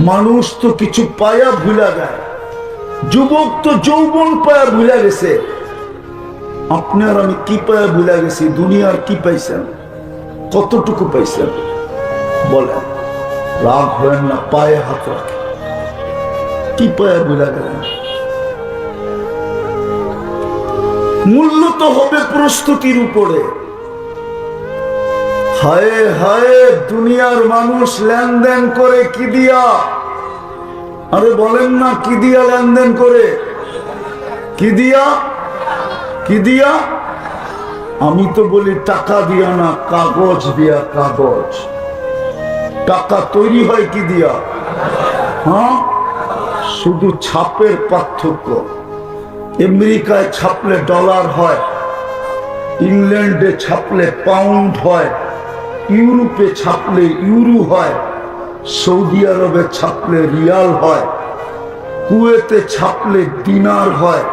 মানুষ তো কিছু পায়া ভুলা যায়, যুবক তো যৌবন পায়া ভুলা গেছে। আপনার আমি কি পায়া ভুলা গেছি? দুনিয়ার কি পাইছেন? কতটুকু পাইছেন বলেন? রাগ হয় না, পায়ে হাত রাখে। কি পায়া ভুলা গেলেন? মূল্য তো হবে প্রস্তুতির উপরে। হায় হায়, দুনিয়ার মানুষ লেনদেন করে কি দিয়া? আরে বলেন না, কি দিয়া লেনদেন করে? কি দিয়া? কি দিয়া? আমি তো বলি টাকা দিয়া না, কাগজ দিয়া। কাগজ। টাকা তৈরি হয় কি দিয়া? হ্যাঁ, শুধু ছাপের পার্থক্য। আমেরিকায় ছাপলে ডলার হয়, ইংল্যান্ডে ছাপলে পাউন্ড হয়, ইউরোপে ছাপলে ইউরো হয়, সৌদি আরবে ছাপলে রিয়াল হয়, কুয়েতে ছাপলে দিনার হয়,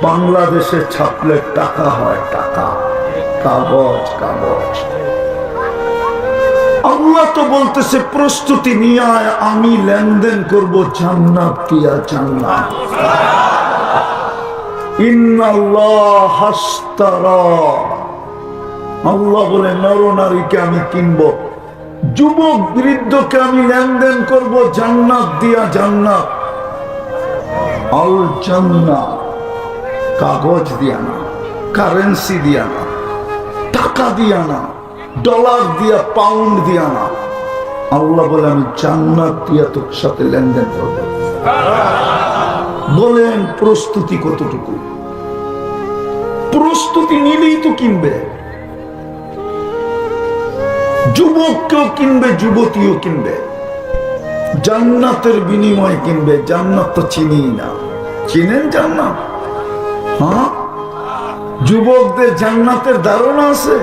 বাংলাদেশে ছাপলে টাকা হয়। টাকা, কাগজ। কাগজ। আল্লাহ তো বলতেছে প্রস্তুতি নিয়ে আয়, আমি লেনদেন করব জান্নাত দিয়া। জান্নাত। ইন্নাল্লাহ হাশতারা, আল্লাহ বলে নরনারীকে আমি কিনবো, যুবক বৃদ্ধকে আমি লেনদেন করব জান্নাত দিয়া। জান্নাত। আল জান্নাত, কাগজ দিয়া না, কারেন্সি দিয়া না, টাকা দিয়া না, ডলার দিয়া, পাউন্ড দিয়া না। আল্লাহ বলে আমি জান্নাত দিয়া তোর সাথে লেনদেন করব। বলেন প্রস্তুতি কতটুকু? প্রস্তুতি নিলেই তো কিনবে। যুবককেও কিনবে, যুবতীও কিনবে, জান্নাতের বিনিময়ে কিনবে। জান্নাত তো চিনি না। চিনেন জান্নাত? হ্যাঁ, যুবকদের জান্নাতের ধারণা আছে?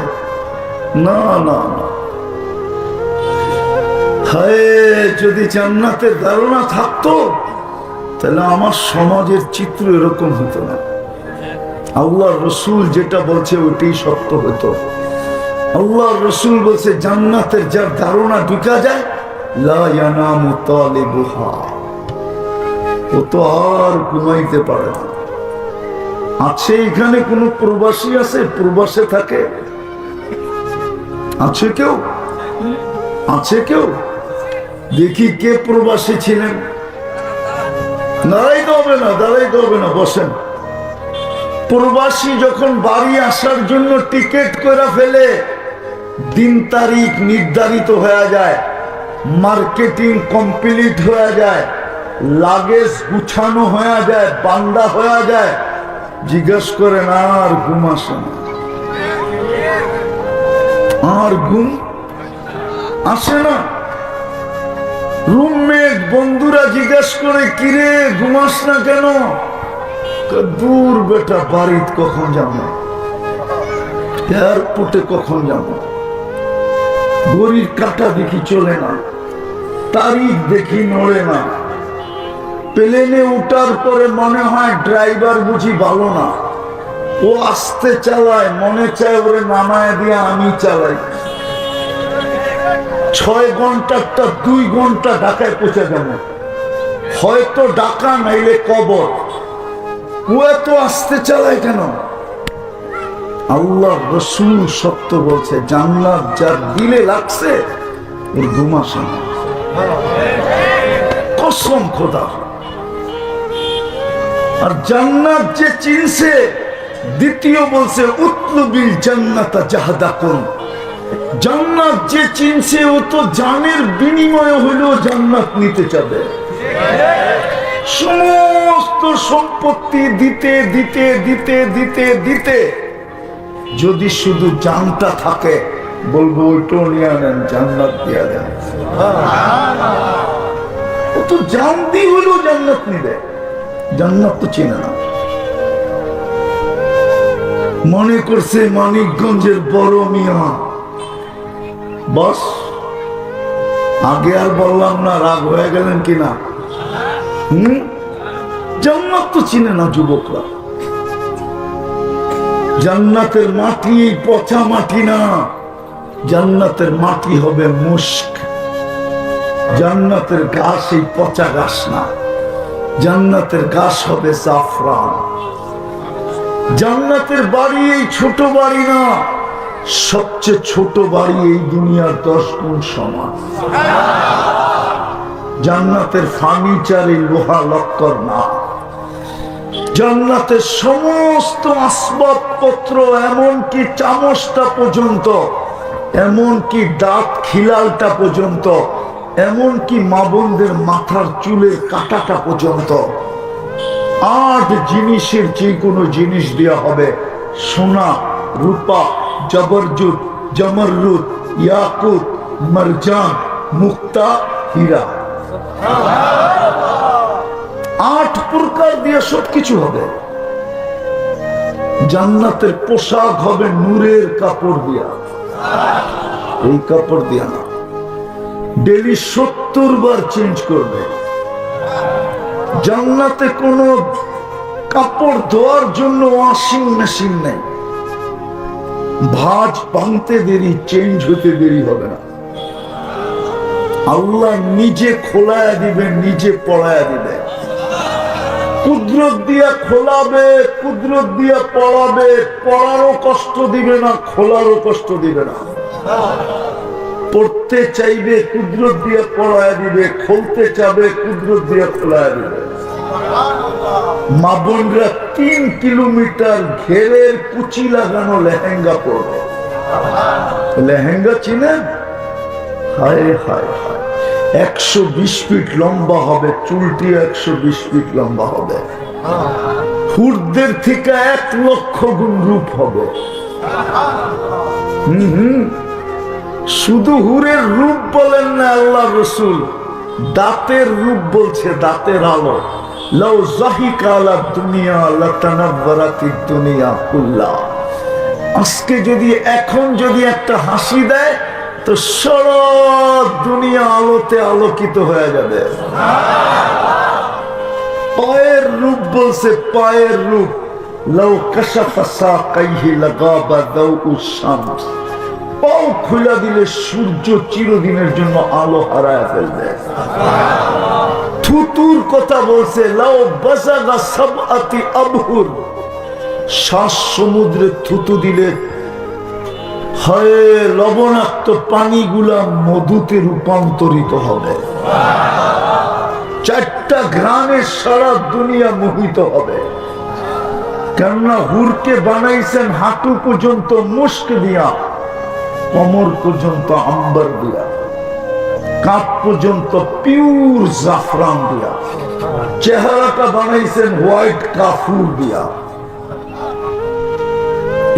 না না না। হায়, যদি জান্নাতের ধারণা থাকতো তাহলে আমার সমাজের চিত্র এরকম হতো না। আল্লাহ রসুল যেটা বলছে ওইটাই সত্য হতো। আল্লাহ রসুল বলছে জান্নাতের যার ধারণা ঢুকা যায়, লা ইয়ানামু তালিবুহা, ও তো আর ঘুমাইতে পারে না। আছে এখানে কোন প্রবাসী আছে? প্রবাসে থাকে? আছে কেউ? আছে কেউ? দেখি কে প্রবাসী ছিলেন। দাঁড়াইতে হবে না, দাঁড়াইতে হবে না, বসেন। প্রবাসী যখন বাড়ি আসার জন্য টিকিট করে ফেলে, দিন তারিখ নির্ধারিত হয়ে যায়, মার্কেটিং কমপ্লিট হয়ে যায়, লাগেজ গুছানো হয়ে যায়, বান্দা হয়ে যায়, জিজ্ঞেস করে না আর ঘুম আসে না? আর ঘুম আসে না? রুমমেট বন্ধুরা জিজ্ঞেস করে, কিরে ঘুমাস না কেন? দূর বেটা, বাড়িতে কখন যাবো, এয়ারপোর্টে কখন যাবো, ঘড়ির কাঁটা দেখি চলে না, তারিখ দেখি নড়ে না, প্লেনে উঠার পরে মনে হয় ড্রাইভার বুঝি ভালো না, ও আস্তে চালায়, মনে চায় ওরে নামায় দিয়ে আমি চালাই। 6 ঘন্টাটা 2 ঘন্টা ঢাকায় পৌঁছে যাবো, হয়তো ঢাকা নাইলে কবর। ও এত আস্তে চালায় কেন? আল্লাহ রসুল সত্য বলছে, জান্নাত যার দিলে লাগছে ওর ঘুম আসে না। কসম খোদা। আর জান্নাত যে চিনছে, দ্বিতীয় বলছে উতলুবিল জান্নাতা জাহাদাকুন, জান্নাত যে চিনছে ও তো জানের বিনিময়ে হইলেও জান্নাত নিতে চাবে। সমস্ত সম্পত্তি দিতে দিতে দিতে দিতে দিতে যদি শুধু জানটা থাকে, বলবো ওইটাও নিয়ে আনেন, জান্নাত দিয়ে দেন। ও তো জান দিয়ে হইলেও জান্নাত নিবে, জান্নাত তো চিনে না। মনে করছে মানিকগঞ্জের বড় মিয়া, বস। আগে আর বললাম না, রাগ হয়ে গেলেন কিনা? জান্নাত তো চিনে না যুবকরা। জান্নাতের মাটি পচা মাটি না, জান্নাতের মাটি হবে মুস্ক। জান্নাতের ঘাস এই পচা ঘাস না, জান্নাতের ঘাস হবে জাফরান। জান্নাতের বাড়ি এই ছোট বাড়ি না, সবচেয়ে ছোট বাড়ি এই দুনিয়ার 10 গুণ সমান। জান্নাতের ফার্নিচার এই লোহা লক্কর না, জান্নাতের সমস্ত আসবাবপত্র, এমনকি চামচটা পর্যন্ত, এমনকি দাঁত খিলালটা পর্যন্ত, এমনকি মা বোনদের মাথার চুলের কাটাটা পর্যন্ত, 8 জিনিসের যে কোনো জিনিস দেওয়া হবে। সোনা, রূপা, জবরজুত, জমররুত, ইয়াকুত, মারজান, মুক্তা, হীরা, 8 প্রকার দিয়ে সবকিছু হবে। জান্নাতের পোশাক হবে নূরের কাপড় দিয়া, এই কাপড় দিয়া না, ডেলি 70 বার চেঞ্জ করবে। জান্নাতে কোনো কাপড় ধোয়ার জন্য ওয়াশিং মেশিন নেই, ভাঁজ ভাঙতে দেরি, চেঞ্জ হতে দেরি হবে না। আল্লাহ নিজে খোলায়া দিবে, নিজে পড়ায়া দিবে, কুদরত দিয়া খোলাবে, কুদরত দিয়া পড়াবে, পড়ারও কষ্ট দিবে না, খোলারও কষ্ট দিবে না। পড়তে চাইবে কুদরত দিয়া পড়ায়া দিবে, খুলতে চাবে কুদরত দিয়া খোলায়া দিবে। মা বোনরা 3 কিলোমিটার ঘেরের কুচি লাগানো লেহেঙ্গা পরবে। লেহেঙ্গা চিনেন? হায় হায় হায়, 120 ফিট লম্বা হবে, চুলটি 120 ফিট লম্বা হবে, হুরদের থেকে 1 লক্ষ গুণ রূপ হবে। শুধু হুরের রূপ বলেন না আল্লাহ রসুল, দাঁতের রূপ বলছে, দাঁতের আলো। লাউ যাহিকা আলা দুনিয়া লাতানাওয়ারাতিদ দুনিয়া কুল্লা। আজকে যদি, এখন যদি একটা হাসি দেয় তো সারা দুনিয়া আলোতে আলোকিত হয়ে যাবে। পায়ের রূপ বলছে, পায়ের রূপ। লাউ কাশাফা সাকাইহি লাগাবা দাউউশ শামস। পাও খুলে দিলে সূর্য চিরদিনের জন্য আলো হারায় ফেলবে। থুতুর কথা বলছে, লাউ বাসাগা সাবআতি আবহুর। 7 সমুদ্রে থুতু দিলে হয় লবণাক্ত পানিগুলা মধুতে রূপান্তরিত হবে। 4টা গ্রামে সারা দুনিয়া মোহিত হবে। কেননা হুরকে বানাইছেন হাঁটু পর্যন্ত মুস্ক দিয়া, কোমর পর্যন্ত আম্বার দিয়া, কাপ পর্যন্ত পিওর জাফরান দিয়া, চেহারাটা বানাইছেন হোয়াইট কাফুর দিয়া।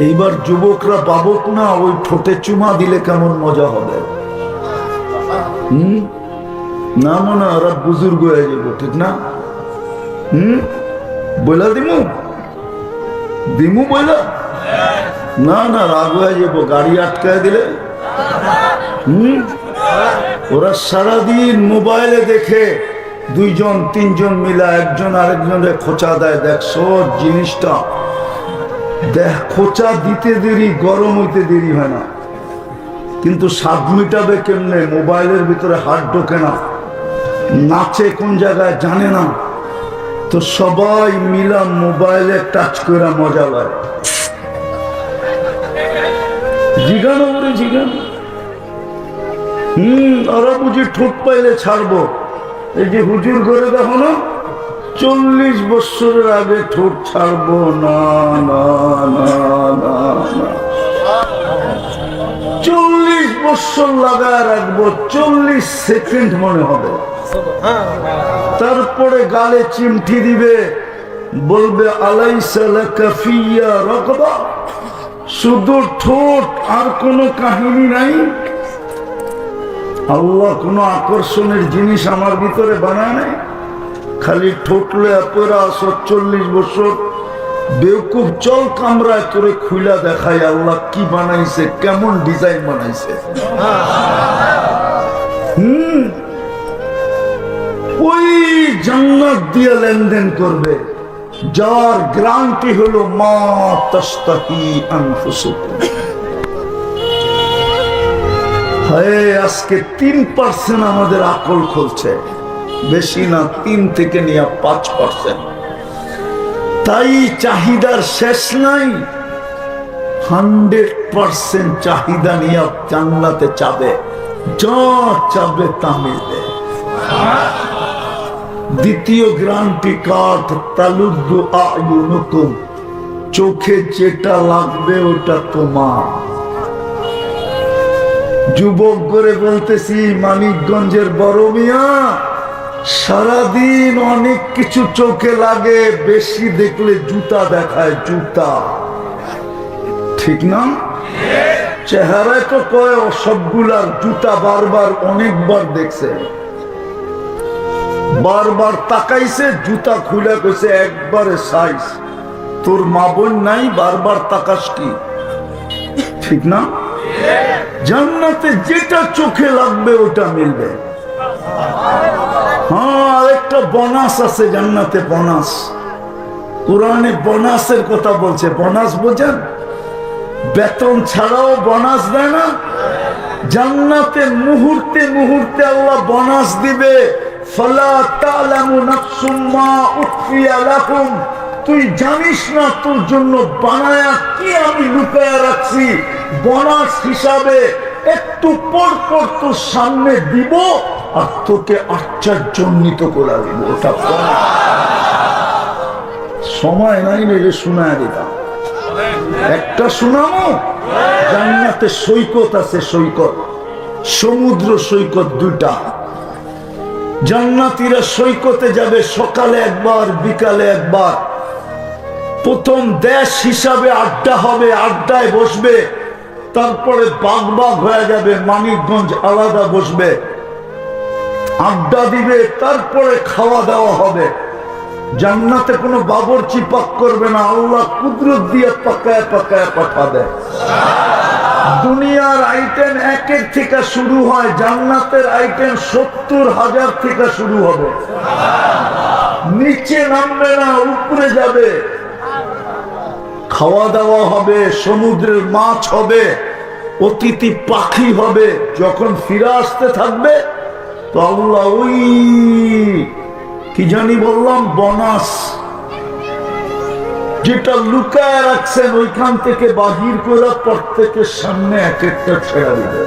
এইবার যুবকরা বাবক না, ওই ঠোঁটে চুমা দিলে কেমন মজা হবে। না মনে ওরা বুজুর্গ হয়ে যাব, ঠিক না? বইলা দিমু দিমু বইলা না, না রাগ হয়ে যাব, গাড়ি আটকায় দিলে। ওরা সারাদিন মোবাইলে দেখে, 2 জন 3 জন মিলা একজন আরেকজনের খোঁচা দেয়। দেখছো জিনিসটা, দেখ খোঁচা দিতে দেরি, গরম হইতে দেরি হয় না, কিন্তু স্বাদ মিটাবে কেমনে? মোবাইলের ভিতরে হাত ঢোকে না, নাচে কোন জায়গায় জানে না, তো সবাই মিলা মোবাইলে টাচ করে মজা লাগে। জিগানো বলে জিগানো, ওরা বুঝি ঠোঁট পাইলে ছাড়বো। এই যে হুজুর ঘরে দেখো না, 40 বছরের আগে ঠোঁট ছাড়বো না, না না না না, 40 বছর লাগায় রাখবো, 40 সেকেন্ড মনে হবে। তারপরে গালে চিমটি দিবে, বলবে আলাইসা লাকা ফিয়া রাগবা। শুধু ঠোঁট, আর কোনো কাহিনী নাই। আল্লাহ কোনো আকর্ষণের জিনিস আমার ভিতরে বানায় নাই, খালি ঠোঁট লয়ে পড়া আছো 40 বছর। বেউকুফ, চল কামরায় তোরে খুইলা দেখাই আল্লাহ কি বানাইছে, কেমন ডিজাইন বানাইছে। ওই জান্নাত দিয়ে লেনদেন করবে, যার গ্যারান্টি হলো মা তাস্তাহি আনফুসুকুম। হায় আজকে 3% আমাদের আকল খুলছে, বেশি না, 3 থেকে নিয়ে 5%। তাই চাহিদার শেষ নাই। 100% চাহিদা নিয়ে জান্নাতে চাবে, যা চাবে তা মিলবে। দ্বিতীয় গ্যারান্টি কার্ড, তালুদ্দু আয়ুনুকুম, চোখে যেটা লাগবে ওটা তোমার। যুবক করে বলতেছি, মানিকগঞ্জের বড় মিয়া, সারাদিন অনেক কিছু চোখে লাগে, বেশি দেখলে জুতা দেখায়, জুতা, ঠিক না? চেহারায় তো কয় সবগুলার, জুতা বারবার অনেকবার দেখছে, বারবার তাকাইছে, জুতা খুলে গেছে একবারে সাইজ। তোর মা বোন নাই, বারবার তাকাস কি? ঠিক না? জান্নাতে যেটা চোখে লাগবে ওটা মিলবে। হ্যাঁ, আরেকটা বোনাস আছে জান্নাতে, বোনাস। কোরআনে বোনাসের কথা বলছে। বোনাস বোঝেন? বেতন ছাড়াও বোনাস দেয় না? জান্নাতে মুহূর্তে মুহূর্তে আল্লাহ বোনাস দিবে। ফালা তা'লামু নাফসুম মা উখফিয়া লাকুম, তুই জানিস না তোর জন্য বানায়া কি আমি লুকায়া রাখছি। বোনাস হিসাবে একটু পর পর তোর সামনে দিব আর তোকে আশ্চর্যান্বিত করে দিব। ওটা সময় নাই রে, শোনায় দিতাম। একটা শোনামো, জান্নাতে সৈকত আছে, সৈকত, সমুদ্র সৈকত দুটা। জান্নাতীরা সৈকতে যাবে সকালে একবার, বিকালে একবার। প্রথম দেশ হিসাবে আড্ডা হবে, আড্ডায় বসবে, তারপরে বাগ বাগ হয়ে যাবে, মানিকগঞ্জ আলাদা বসবে, আড্ডা দিবে, তারপরে খাওয়া দাওয়া হবে। জান্নাতে কোনো বাবুর্চি পাক করবে না, আল্লাহ কুদরত দিয়ে পাকায় পাকায় পাঠাবে। দুনিয়ার আইটেম 1 থেকে শুরু হয়, জান্নাতের আইটেম 70,000 থেকে শুরু হবে। নিচে নামবে না, উপরে যাবে। খাওয়া দাওয়া হবে, সমুদ্রের মাছ হবে, অতিথি পাখি হবে। যখন ফিরে আসতে থাকবে তো আল্লাহ ওই কি জানি বললাম, বোনাস যেটা লুকায় রাখছেন ওইখান থেকে বাহির করে প্রত্যেকের সামনে এক একটা ছেড়া দিবে।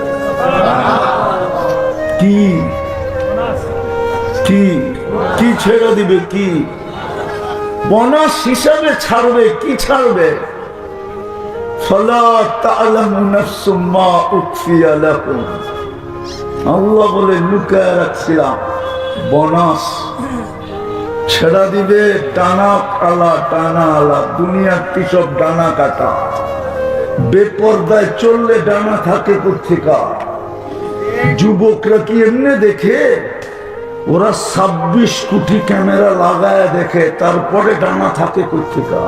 কি কি কি ছেড়া দিবে? কি বোনাস হিসাবে ছাড়বে? কি ছাড়বে? ফালা তা'লামু নাফসুম মা উখফিয়া লাকুম, আল্লাহ বলে লুকায় রাখছিলাম, বোনাস ছেড়া দিবে। টানা আলা, টানা আলা, দুনিয়ার সব ডানা কাটা। বেপর্দায় চললে ডানা থাকে কোথেকা? যুবকরা কি এমনি দেখে? ওরা 26 কোটি ক্যামেরা লাগায় দেখে, তারপরে ডানা থাকে কোথেকা?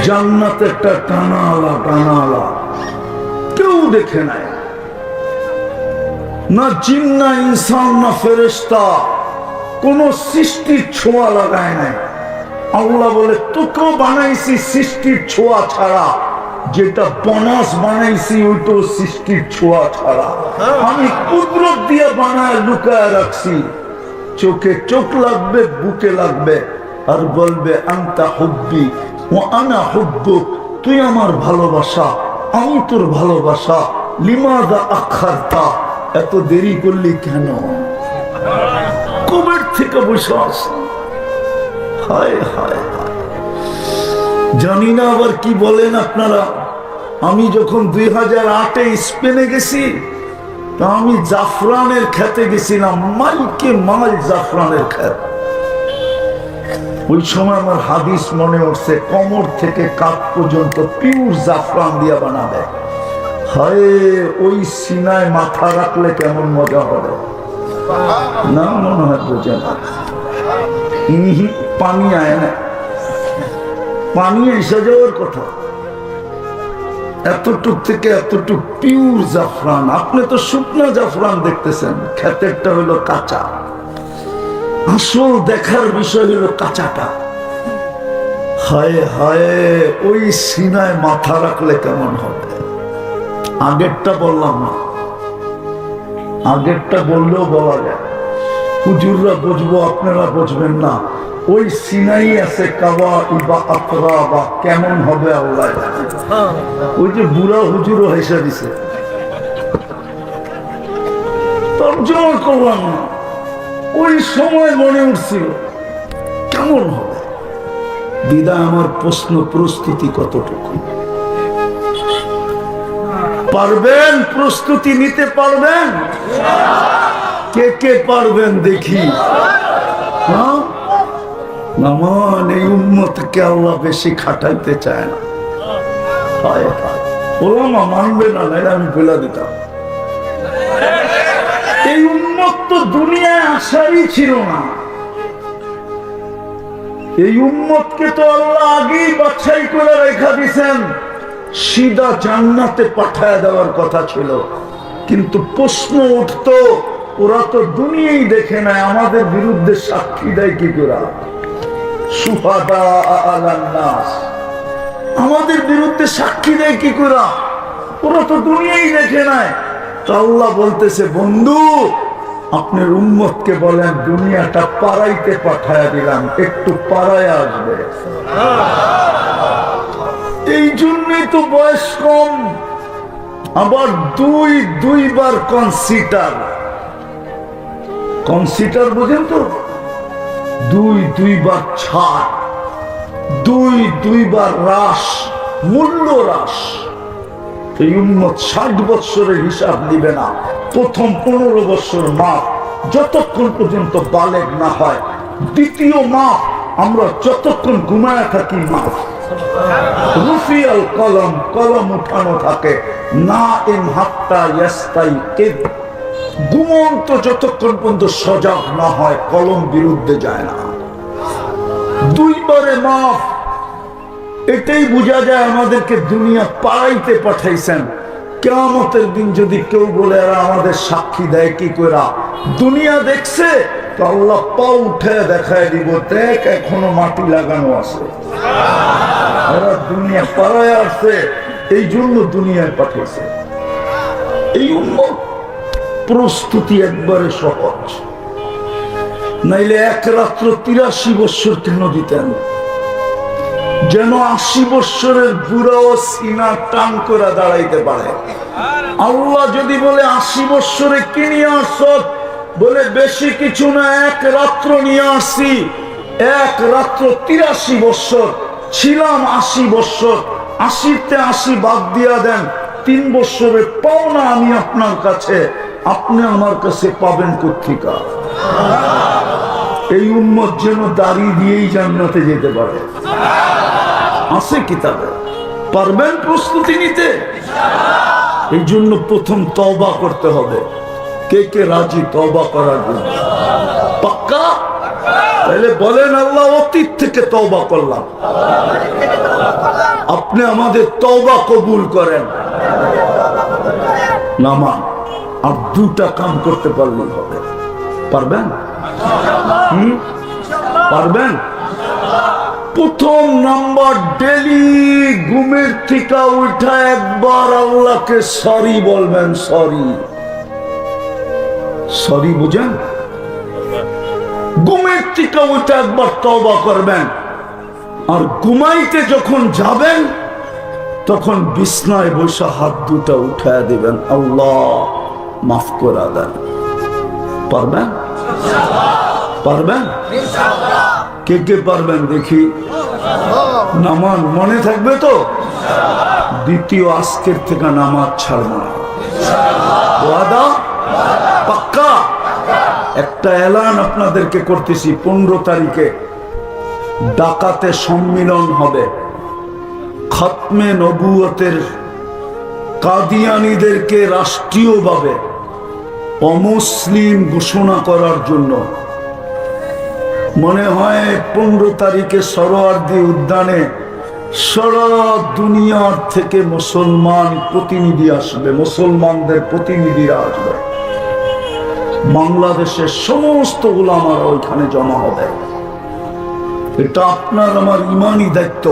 জান্নাতে একটা টানা আলা, টানা আলা কেউ দেখে নাই, না জিন, না ইনসান, না ফেরেশতা, কোন সৃষ্টির ছোঁয়া লাগায় নাই। আল্লাহ বলে তোকেও বানাইছি সৃষ্টির ছোঁয়া ছাড়া, যেটা বোনাস বানাইছি ওইটা সৃষ্টির ছোঁয়া ছাড়া। আমি কুদরত দিয়ে বানায় লুকায় রাখছি। চোখে চোখ লাগবে, বুকে লাগবে, আর বলবে আনতা হুব্বি ওয়া আনা হুব্বুক, তুই আমার ভালোবাসা, আমি তোর ভালোবাসা। লিমাযা আখারতা, এত দেরি করলি কেন? কবের থেকে বসে আছি। হায় হায় হায়, জানি না আবার কি বলেন আপনারা। আমি যখন 2008-এ স্পেনে গেছি, তা আমি জাফরানের খেতে গেছিলাম, মাইলকে মাইল জাফরানের খেত। ওই সময় আমার হাদিস মনে উঠছে, কোমর থেকে কাঁধ পর্যন্ত পিওর জাফরান দিয়া বানাবে। হায়, ওই সিনায় মাথা রাখলে কেমন মজা হবে না, মনে হয় বোঝে না। পানি আয় না, পানি এসে যাওয়ার কথা। এতটুক থেকে এতটুক পিওর জাফরান। আপনি তো শুকনা জাফরান দেখতেছেন, ক্ষেতেরটা হলো কাঁচা। আসল দেখার বিষয় হলো কাঁচাটা। হায় হায়, ওই সিনায় মাথা রাখলে কেমন হবে? আগেরটা বললাম না, আগেরটা বললেও বলা যায়, হুজুররা বুঝবো আপনারা বুঝবেন না। ওই সিনাই আছে কাবা ইবা আতরা বা কেমন হবে আল্লাহ জানে। ওই যে বুড়া হুজুরও হেসে দিছে, তর্জমা করলাম না, ওই সময় মনে উঠছিল কেমন হবে। বিদায় আমার প্রশ্ন, প্রস্তুতি কতটুকু পারবেন? প্রস্তুতি নিতে পারবেন? কে কে পারবেন দেখি। হ্যাঁ, নামান এই উম্মতকে আল্লাহ বেশি খাটাইতে চায় না। ওলামা মানবে না, নাইলে আমি ফেলা দিতাম। এই উম্মত তো দুনিয়ায় আসারই ছিল না। এই উম্মতকে তো আল্লাহ আগেই বাছাই করে রেখা দিয়েছেন, সিধা জান্নাতে পাঠায় দেওয়ার কথা ছিল। কিন্তু প্রশ্ন উঠতো, ওরা তো দুনিয়াই দেখে নাই, আমাদের বিরুদ্ধে সাক্ষী দেয় কি করে? সুহাদা আলান নাস, আমাদের বিরুদ্ধে সাক্ষী দেয় কি করে? ওরা তো দুনিয়াই দেখে নাই। তো আল্লাহ বলতেছে, বন্ধু আপনার উম্মতকে বলেন দুনিয়াটা পাড়াইতে পাঠায় দিলাম, একটু পাড়ায় আসবে। এই জন্যই তো বয়স কম, আবার দুইবার কনসিডার বুঝেন তো, দুইবার ছাড়, দুইবার হ্রাস, মূল্য হ্রাস। এই উম্মত 60 বছরের হিসাব দিবে না, প্রথম 15 বছর মাপ, যতক্ষণ পর্যন্ত বালেগ না হয়। দ্বিতীয় মাপ, আমরা যতক্ষণ ঘুমায় থাকি মাপ। রুফিয়াল কলম, কলম উঠানো থাকে না। ইন হাত্তা ইয়াস্তাই কিদ, ঘুমন্ত যতক্ষণ পর্যন্ত সজাগ না হয় কলম বিরুদ্ধে যায় না। দুইবারে মাপ, এটাই বোঝা যায় আমাদেরকে দুনিয়া পাড়াইতে পাঠাইছেন। কিয়ামতের দিন যদি কেউ বলে এরা আমাদের সাক্ষী দেয় কি করে? দুনিয়া দেখছে তো আল্লাহ পা উঠে দেখায় দিব, দেখ এখনো মাটি লাগানো আছে। এরা দুনিয়া পাড়ায় আসছে, এই জন্য দুনিয়ায় পাঠিয়েছে। এই উম্মত প্রস্তুতি একবারে সহজ, নাইলে এক রাত্র 83 বছর কেন দিতেন? যেন 80 বছরের বুড়াও সিনা টান করে দাঁড়াইতে পারে। আল্লাহ যদি বলে 80 বছরে কি নিয়ে আসছ, বলে বেশি কিছু না, এক রাত্র নিয়ে আসছি। এক রাত্র 83 বছর ছিলাম, 80 বছর, 80তে 80 বাদ দিয়া দেন, 3 বছরের পাওনা আমি আপনার কাছে, আপনি আমার কাছে পাবেন কোত্থেকে? এই উম্মত যেন দাঁড়িয়ে দিয়েই জান্নাতে যেতে পারে। আছে কিতাবে, পারবেন প্রস্তুতি নিতে? এই জন্য প্রথম তওবা করতে হবে। কে কে রাজি তওবা করার জন্য? পাক্কা? তাহলে বলেন, আল্লাহ অতীত থেকে তওবা করলাম, আপনি আমাদের তওবা কবুল করেন। নামান আর 2টা কাম করতে পারলেই হবে। পারবেন? পারবেন? প্রথম নাম্বার, ডেলি ঘুমের থেকে উঠা একবার আল্লাহকে সরি বলবেন। সরি বুঝেন? ঘুমের থেকে উঠা একবার তওবা করবেন। আর ঘুমাইতে যখন যাবেন তখন বিছনায় বসে হাত 2টা উঠায় দিবেন, আল্লাহ মাফ করে দেন। পারবেন? পারবেন? কে কে পারবেন দেখি? নামাজ মনে থাকবে তো? দ্বিতীয়, আজকের থেকে নামাজ ছাড়ব না। ওয়াদা? পাক্কা? একটা এলান আপনাদেরকে করতেছি, 15 তারিখে ঢাকাতে সম্মিলন হবে। খতমে নবুয়তের কাদিয়ানীদেরকে রাষ্ট্রীয়ভাবে অমুসলিম ঘোষণা করার জন্য মনে হয় 15 তারিখে সরোয়ার্দী উদ্যানে সারা দুনিয়ার থেকে মুসলমান প্রতিনিধি আসবে, মুসলমানদের প্রতিনিধিরা আসবে। বাংলাদেশের সমস্ত উলামারা ওইখানে জমা হবে। এটা আপনার আমার ইমানি দায়িত্ব।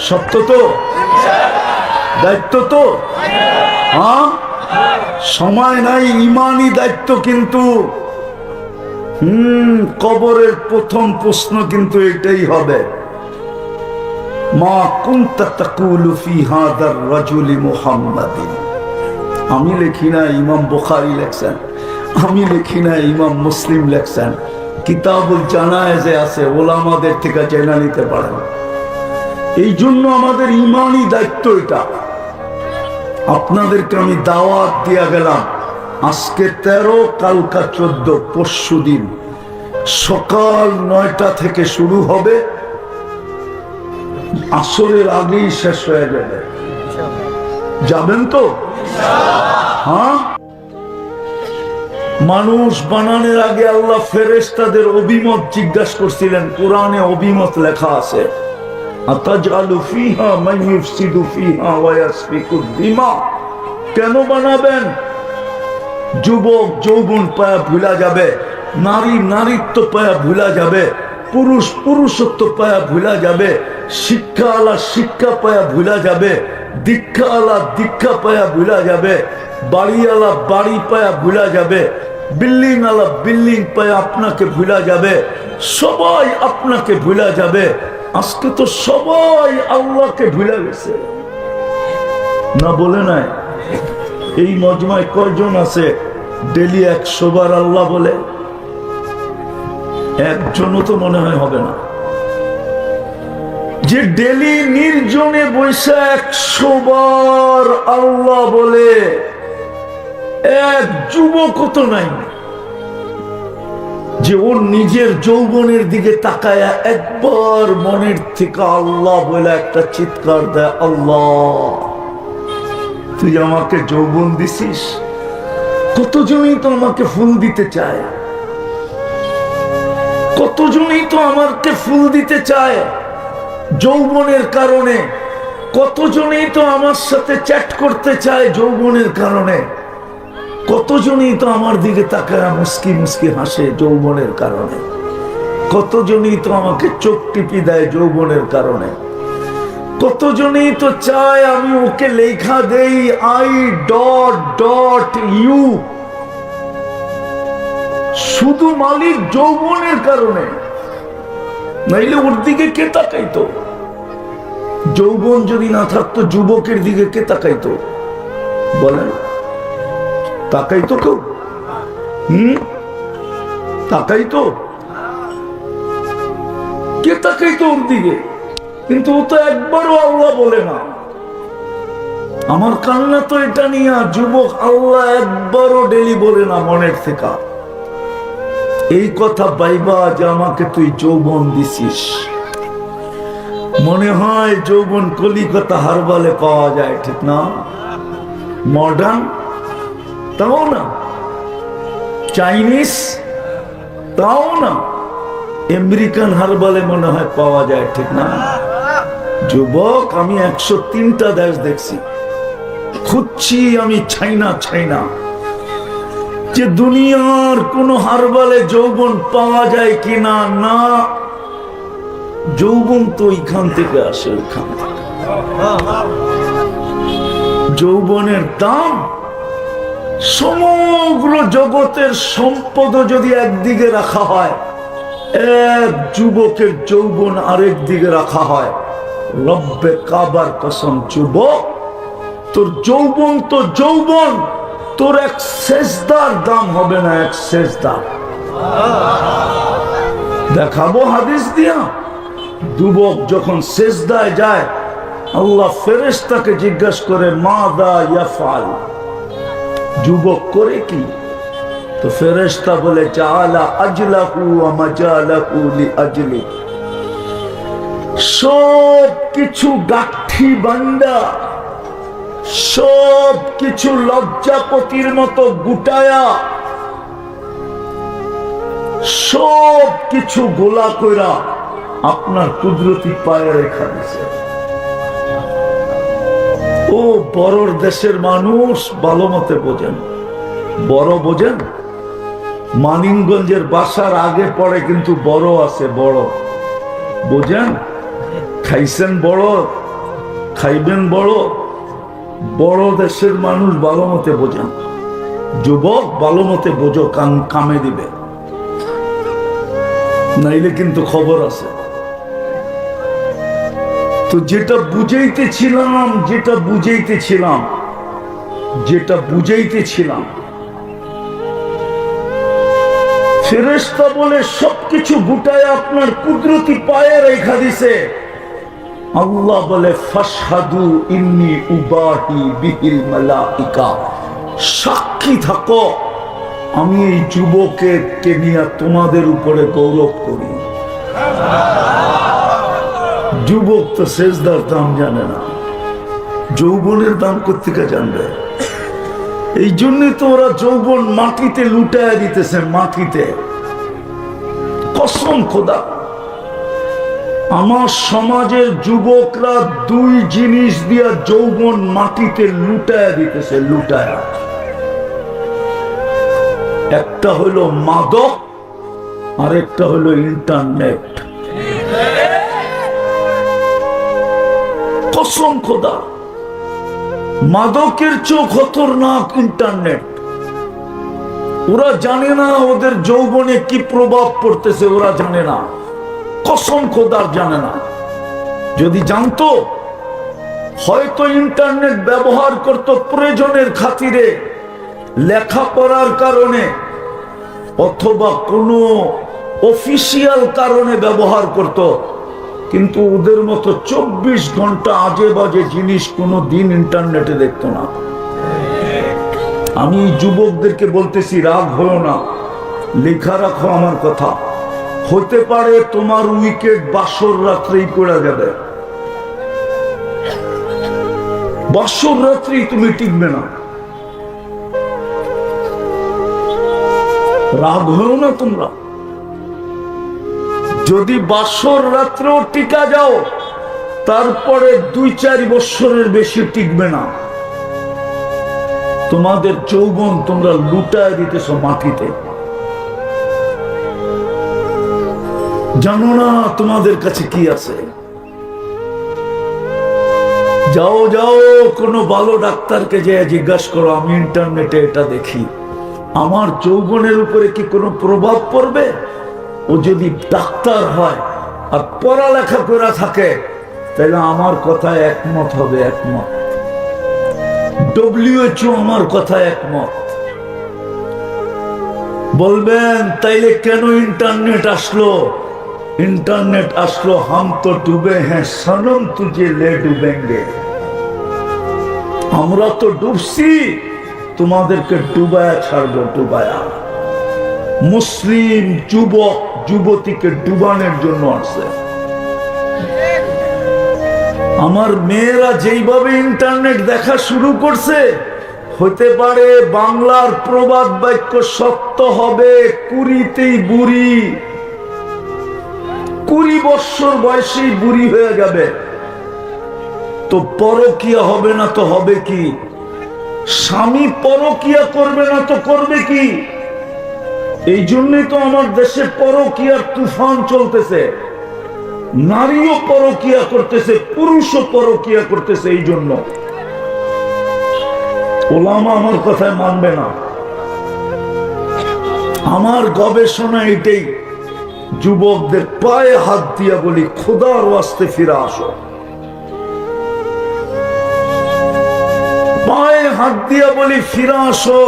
সত্য তো? দায়িত্ব তো? হ্যাঁ, সময় নাই, ইমানি দায়িত্ব কিন্তু। কবরের প্রথম প্রশ্ন কিন্তু এটাই হবে, মা কুনতা তাকুলু ফি হাদার রাজুলি মুহাম্মাদিন। আমি লিখি না, ইমাম বুখারী লেখছেন, আমি লিখি না, ইমাম মুসলিম লেখছেন, কিতাবুল জানায়েজে আছে, ওলামাদের থেকে জেনে নিতে পারেন। এই জন্য আমাদের ইমানি দায়িত্ব এটা। আপনাদেরকে আমি দাওয়াত দিয়া গেলাম, আজকে 13, কালকা 14, পরশু দিন সকাল 9টা থেকে শুরু হবে, আসরের আগেই শেষ হয়ে যাবে। যাবেন তো? হ্যাঁ। মানুষ বানানোর আগে আল্লাহ ফেরেশতাদের অভিমত জিজ্ঞাসা করছিলেন। কোরআনে অভিমত লেখা আছে, আতাজআলু ফিহা মান ইউফসিদু ফিহা ওয়া ইয়াসফিকু দিমা। কেন বানাবেন? যুবক যৌবন পায়া ভুলা যাবে, নারী নারীত্ব পায়া ভুলা যাবে, পুরুষ পুরুষত্ব পায়া ভুলা যাবে, শিক্ষা আলা শিক্ষা পায়া ভুলা যাবে, দীক্ষা আলা দীক্ষা পায়া ভুলা যাবে, বাড়িওয়ালা বাড়ি পায়া ভুলা যাবে, বিল্ডিং আলা বিল্ডিং পায়া আপনাকে ভুলা যাবে, সবাই আপনাকে ভুলা যাবে। আজকে তো সবাই আল্লাহকে ভুলে গেছে না, বলে নাই? এই মজমায় কয়জন আছে ডেলি 100 বার আল্লাহ বলে? একজনও তো মনে হয় হবে না যে ডেলি নির্জনে বৈশা 100 বার আল্লাহ বলে। এক যুবক তো নাই যে ওর নিজের যৌবনের দিকে তাকায় একবার মনের থেকে আল্লাহ বলে একটা চিৎকার দেয়, আল্লাহ তুই আমাকে যৌবন দিছিস। কতজনই তো আমাকে ফুল দিতে চায়, কতজনই তো আমাকে ফুল দিতে চায় যৌবনের কারণে, কতজনই তো আমার সাথে চ্যাট করতে চায় যৌবনের কারণে, কতজনই তো আমার দিকে তাকায় মুস্কি মুস্কি হাসে যৌবনের কারণে, কতজনই তো আমাকে চোখ টিপি দেয় যৌবনের কারণে, কতজনই তো চায় আমি ওকে লেখা দেই I.ইউ। শুধু মালিক যৌবনের কারণে, নাইলে ওর দিকে কে তাকাইতো? যৌবন যদি না থাকতো যুবকের দিকে কে তাকাইতো বলেন? তাকাইতো কেউ? তাকাইতো? কে তাকাইতো ওর দিকে? কিন্তু ও তো একবারও আল্লাহ বলে না। আমার কান্না তো এটা নিয়ে, যুবক আল্লাহ একবারও ডেলি বলে না মনের থেকে এই কথা বাইবা যে আমাকে তুই যৌবন দিছিস। মনে হয় যৌবন কলিকাতা হারবালে পাওয়া যায়, ঠিক না? মডার্ন তাও না, চাইনিজ তাও না, আমেরিকান হারবালে মনে হয় পাওয়া যায়, ঠিক না? যুবক আমি 103টা দেশ দেখছি, খুঁজছি আমি ছাইনা ছাইনা যে দুনিয়ার কোন হারবালে যৌবন পাওয়া যায় কিনা। না, যৌবন তো ওইখান থেকে আসে, ওইখান থেকে। যৌবনের দাম সমগ্র জগতের সম্পদ যদি একদিকে রাখা হয়, এক যুবকের যৌবন আরেক দিকে রাখা হয়, রব্বে কাবার কসম যুবক তোর যৌবন তো যৌবন, তোর এক সেজদার দাম হবে না, এক সেজদার। দেখাবো হাদিস দিয়া। যুবক যখন সেজদায় যায়, আল্লাহ ফেরেশতাকে জিজ্ঞাসা করে মাদা ইয়াফআল, যুবক করে কি? তো ফেরেশতা বলে জাআলা আজলাহু ওয়া মাজালাহু লিআজলি, সব কিছু গাঠি বান্দা, সব কিছু লজ্জাপতির মতো গুটায়া, সব কিছু গোলা কইরা আপনার কুদরতি পায়ে রেখা দিছে। ও বড়র দেশের মানুষ ভালো মতে বোঝেন, বড় বোঝেন। মানিকগঞ্জের বাসার আগে পড়ে কিন্তু বড় আছে, বড় বোঝেন। খাইছেন বড়, খাইবেন বড়, বড় দেশের মানুষ ভালো মতে বোঝেন, যুবক ভালো মতে বোঝো, কামে দিবে, নাইলে কিন্তু খবর আছে। তো যেটা বুঝাইতেছিলাম ফেরেশতা বলে সবকিছু গুটায় আপনার কুদরতি পায়ে রেখা দিছে। আল্লাহ বলে ফাশহাদু ইন্নী উবাহি বিহিল মালাইকা, সাক্ষী থাকো আমি এই যুবককে নিয়ে তোমাদের উপরে গৌরব করি। যুবক তো সেজদার দাম জানে না, যৌবনের দাম কোত্থেকে জানবে? এই জন্যই তো ওরা যৌবন মাটিতে লুটায় দিতেছে, মাটিতে। কসম খোদা, আমার সমাজের যুবকরা দুই জিনিস দিয়া যৌবন মাটিতে লুটায় দিতেছে, লুটায়। একটা হলো মাদক, আর একটা হলো ইন্টারনেট। কসম খোদা, মাদকের চেয়েও খতরনাক ইন্টারনেট। ওরা জানে না ওদের যৌবনে কি প্রভাব পড়তেছে, ওরা জানে না, কসম খোদার জানে না। যদি জানতো হয়তো ইন্টারনেট ব্যবহার করত প্রয়োজনের খাতিরে, লেখাপড়ার কারণে, অথবা কোনো অফিসিয়াল কারণে ব্যবহার করত। কিন্তু ওদের মতো 24 ঘন্টা আজে বাজে জিনিস কোনো দিন ইন্টারনেটে দেখতো না। আমি যুবকদেরকে বলতেছি, রাগ হও না, লেখা রাখো আমার কথা। হতে পারে তোমার উইকেট বাসর রাত্রেই পড়ে যাবে, বাসর রাত্রেই তুমি টিকবে না। রাগ হও না তোমরা, যদি বাসর রাত্রেও টিকা যাও তারপরে 2-4 বছরের বেশি টিকবে না। তোমাদের যৌবন তোমরা লুটায় দিতেছ মাটিতে, জানো না তোমাদের কাছে কি আছে। যাও যাও, কোনো ভালো ডাক্তারকে যে জিজ্ঞাসা করো, আমি ইন্টারনেটে এটা দেখি, আমার যৌবনের উপরে কি কোনো প্রভাব পড়বে? ও যদি ডাক্তার হয় আর পড়ালেখা করে থাকে তাহলে আমার কথায় একমত হবে, একমত। WHO আমার কথায় একমত। বলবেন তাইলে কেন ইন্টারনেট আসলো? इंटरनेट असलो, हम तो डूबे हैं सनम, तुझे ले डूबेंगे। আমরা তো ডুবছি, তোমাদেরকে ডুবায়া ছাড়বো, ডুবায়া। মুসলিম যুবক যুবতীকে ডুবানোর জন্য আসছে। আমার মেয়েরা যেইভাবে ইন্টারনেট দেখা শুরু করছে, হতে পারে বাংলার প্রবাদ বাক্য সত্য হবে, 20তেই বুড়ি, 20 বছর বয়সেই বুড়ি হয়ে যাবে। তো পরকিয়া হবে না তো হবে কি? স্বামী পরকিয়া করবে না তো করবে কি? এই জন্যই তো আমার দেশে পরকিয়ার তুফান চলতেছে। নারীও পরকিয়া করতেছে, পুরুষও পরকিয়া করতেছে। এই জন্য ওলামা আমার কথায় মানবে না। আমার গবেষণা এটাই, যুবকদের পায়ে হাত দিয়া বলি, খোদার ওয়াস্তে ফিরে আসো। পায়ে হাত দিয়া বলি ফিরে আসো।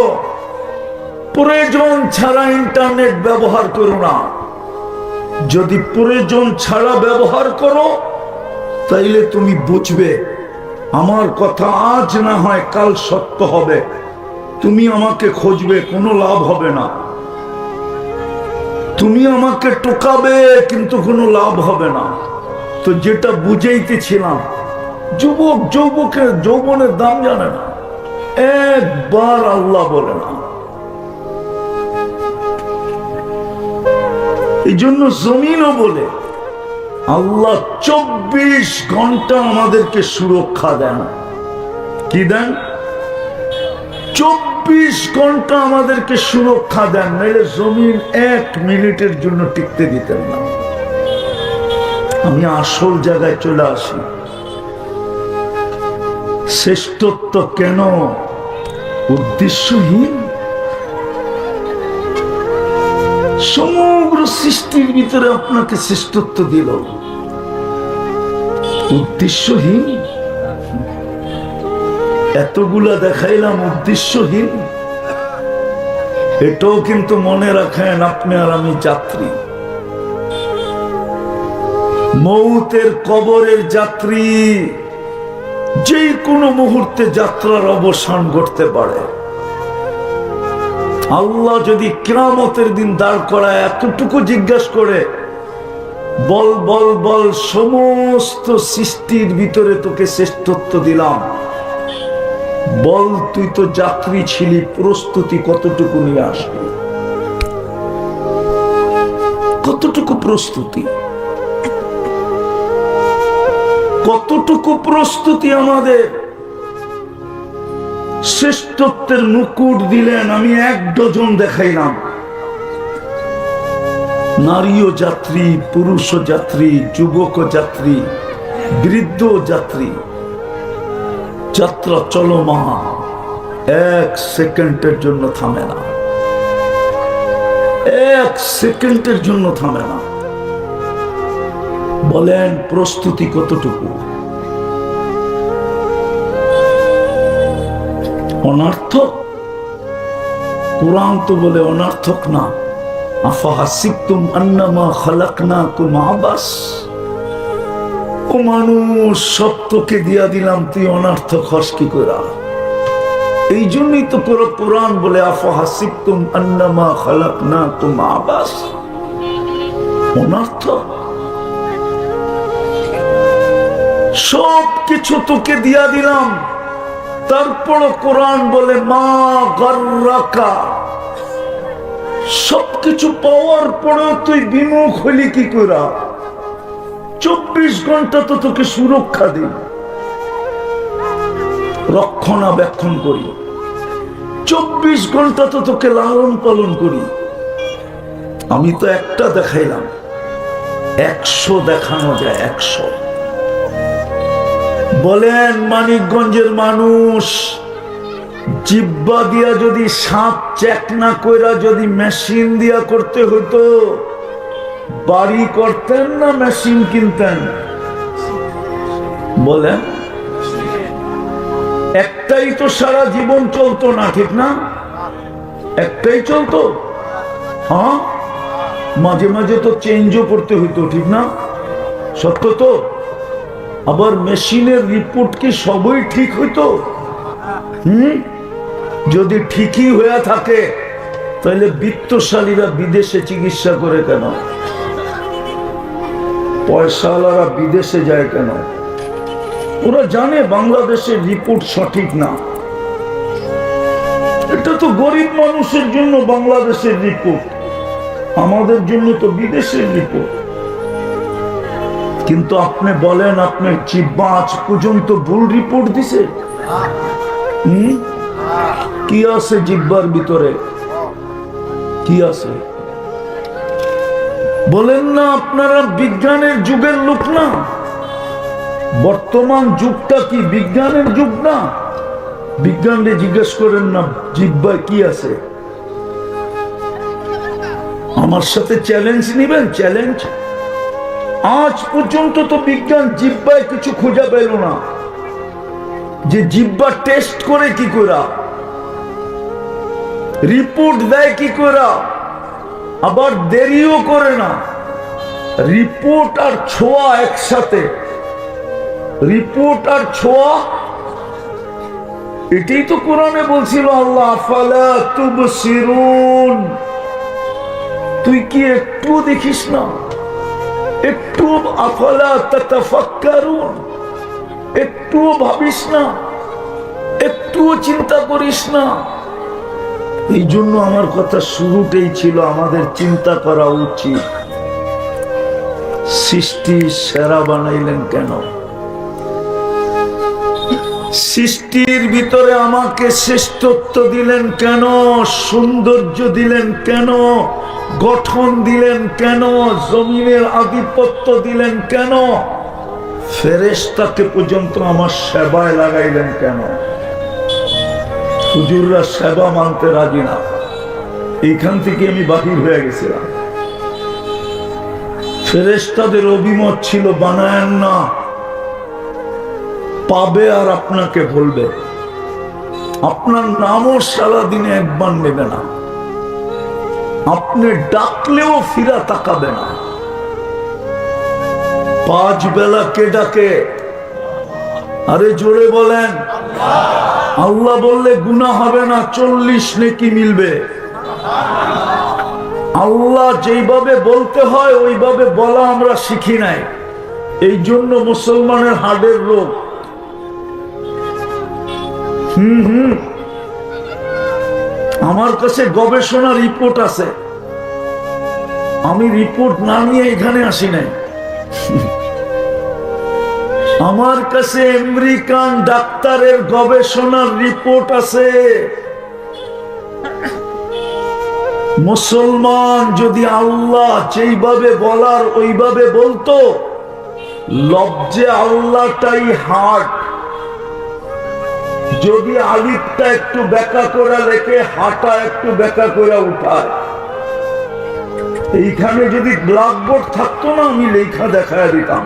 প্রয়োজন ছাড়া ইন্টারনেট ব্যবহার করো না। যদি প্রয়োজন ছাড়া ব্যবহার করো তাইলে তুমি বুঝবে আমার কথা আজ না হয় কাল সত্য হবে। তুমি আমাকে খুঁজবে, কোনো লাভ হবে না। তুমি আমাকে টোকাবে, কিন্তু কোনো লাভ হবে না। তো যেটা বুঝাইতেছিলাম, যুবক যৌবনের দাম জানে না, একবার আল্লাহ বলে না। এই জন্য জমিনও বলে আল্লাহ 24 ঘন্টা আমাদেরকে সুরক্ষা দেন। কি দেন? 24 ঘন্টা আমাদেরকে সুরক্ষা দেন, নাহলে জমিন 1 মিনিটের জন্য টিকতে দিতেন না। আমি আসল জায়গায় চলে আসি। শ্রেষ্ঠত্ব কেন? উদ্দেশ্যহীন। সমগ্র সৃষ্টির ভিতরে আপনাকে শ্রেষ্ঠত্ব দিল, উদ্দেশ্যহীন। এতগুলা দেখাইলাম উদ্দেশ্যহীন। এটাও কিন্তু মনে রাখেন, আপনি আর আমি যাত্রী, মৌতের কবরের যাত্রী। যে কোনো মুহূর্তে যাত্রার অবসান ঘটতে পারে। আল্লাহ যদি কিয়ামতের দিন দাঁড় করায় এতটুকু জিজ্ঞাসা করে, বল বল বল, সমস্ত সৃষ্টির ভিতরে তোকে শ্রেষ্ঠত্ব দিলাম, বল তুই তো যাত্রী ছিলি, প্রস্তুতি কতটুকু নিয়ে আসবি? কতটুকু প্রস্তুতি, কতটুকু প্রস্তুতি আমাদের? শ্রেষ্ঠত্বের মুকুট দিলেন, আমি 1 ডজন দেখাইলাম। নারীও যাত্রী, পুরুষও যাত্রী, যুবক যাত্রী, বৃদ্ধ যাত্রী। যাত্রা চলমান, 1 সেকেন্ডের জন্য থামে না, 1 সেকেন্ডের জন্য থামে না। বলেন প্রস্তুতি কতটুকু? অনর্থক? কোরআন তো বলে অনর্থক না। আফাহাসিবতুম আন্নামা খালাকনাকুম আবাস। ও মানুষ, সব তোকে দিয়া দিলাম, তুই অনর্থক হস কি করে? এই জন্যই তো কোরআন বলে আফাহাসিবতুম আন্নামা খালাকনাকুম আবাস, অনর্থক। সব কিছু তোকে দিয়া দিলাম, তারপর কোরআন বলে মা গাররাকা। সবকিছু পাওয়ার পরেও তুই বিমুখ হলি কি করে? 24 ঘন্টা তো তোকে সুরক্ষা দিই, রক্ষণাবেক্ষণ করি, 24 ঘন্টা তো তোকে লালন পালন করি। আমি তো একটা দেখাইলাম, 100 দেখানো যায়, 100। বলেন মানিকগঞ্জের মানুষ, জিব্বা দিয়া যদি সাপ চেক না কইরা যদি মেশিন দিয়া করতে হইতো, বাড়ি করতেন না মেশিন কিনতেন? বলেন, একটাই তো সারা জীবন চলতো না, ঠিক না? একটাই চলতো। হ্যাঁ, মাঝে মাঝে তো চেঞ্জও করতে হইতো, ঠিক না? সত্য তো। আবার মেশিনের রিপোর্ট কি সবই ঠিক হইতো? যদি ঠিকই হয়ে থাকে, তাহলে বিত্তশালীরা বিদেশে চিকিৎসা করে কেন? পয়সাওয়ালারা বিদেশে যায় কেন? ওরা জানে বাংলাদেশের রিপোর্ট সঠিক না। এটা তো গরিব মানুষের জন্য বাংলাদেশের রিপোর্ট, আমাদের জন্য তো বিদেশের রিপোর্ট। কিন্তু আপনি বলেন, আপনার জিহ্বা আজ পর্যন্ত ভুল রিপোর্ট দিছে? কি আছে জিহ্বার ভিতরে? কি আছে? বলেন না, আপনারা বিজ্ঞানের যুগের লোক না? বর্তমান যুগটা কি বিজ্ঞানের যুগ না? বিজ্ঞানকে জিজ্ঞেস করেন না জিহ্বায় কি আছে। আমার সাথে চ্যালেঞ্জ নিবেন? চ্যালেঞ্জ। আজ পর্যন্ত তো বিজ্ঞান জিহ্বায় কিছু খোঁজা পেল না, যে জিহ্বা টেস্ট করে কি করে, রিপোর্ট দেয় কি করে, আবার দেরিও করে না। রিপোর্ট আর ছোঁয়া একসাথে, রিপোর্ট আর ছোঁয়া, এটাই তো কোরআনে বলছিল আল্লাহ, আফালা তুবসিরুন। তুই কি একটু দেখিস না? একটু আফালা তাতাফাক্কারুন, একটু ভাবিস না? একটু চিন্তা করিস না? এই জন্য আমার কথা শুরুতেই ছিল, আমাদের চিন্তা করা উচিত, সৃষ্টি সেরা বানাইলেন কেন? সৃষ্টির ভিতরে আমাকে শ্রেষ্ঠত্ব দিলেন কেন? সৌন্দর্য দিলেন কেন? গঠন দিলেন কেন? জমিনের আধিপত্য দিলেন কেন? ফেরেশতাকে পর্যন্ত আমার সেবায় লাগাইলেন কেন? হুজুররা সেবা মানতে রাজি না। এইখান থেকে আমি বাহির হয়ে গেছিলাম। ফেরেশতাদের অভিমত ছিল বানায়েন না, পাবে আর আপনাকে বলবে। আপনার নামও সারাদিনে একবার নেবে না, আপনি ডাকলেও ফিরা তাকাবে না। 5 বেলা কে ডাকে? আরে জোরে বলেন। আল্লাহ বললে গুনাহ হবে না, 40 নেকি মিলবে। আল্লাহ যেইভাবে বলতে হয় ওইভাবে বলা আমরা শিখি নাই, এই জন্য মুসলমানের হার্টের রোগ। আমার কাছে গবেষণা রিপোর্ট আছে, আমি রিপোর্ট না নিয়ে এখানে আসি নাই। আমার কাছে আমেরিকান ডাক্তারের গবেষণার রিপোর্ট আছে। মুসলমান যদি আল্লাহ যেইভাবে বলার ওইভাবে বলতো, লফজে আল্লাহটাই হার্ট। যদি আলিফটা একটু ব্যাখ্যা করে লেখে, হাঁটা একটু ব্যাখ্যা করে উঠায়। এইখানে যদি ব্ল্যাকবোর্ড থাকতো না, আমি লেখা দেখায় দিতাম।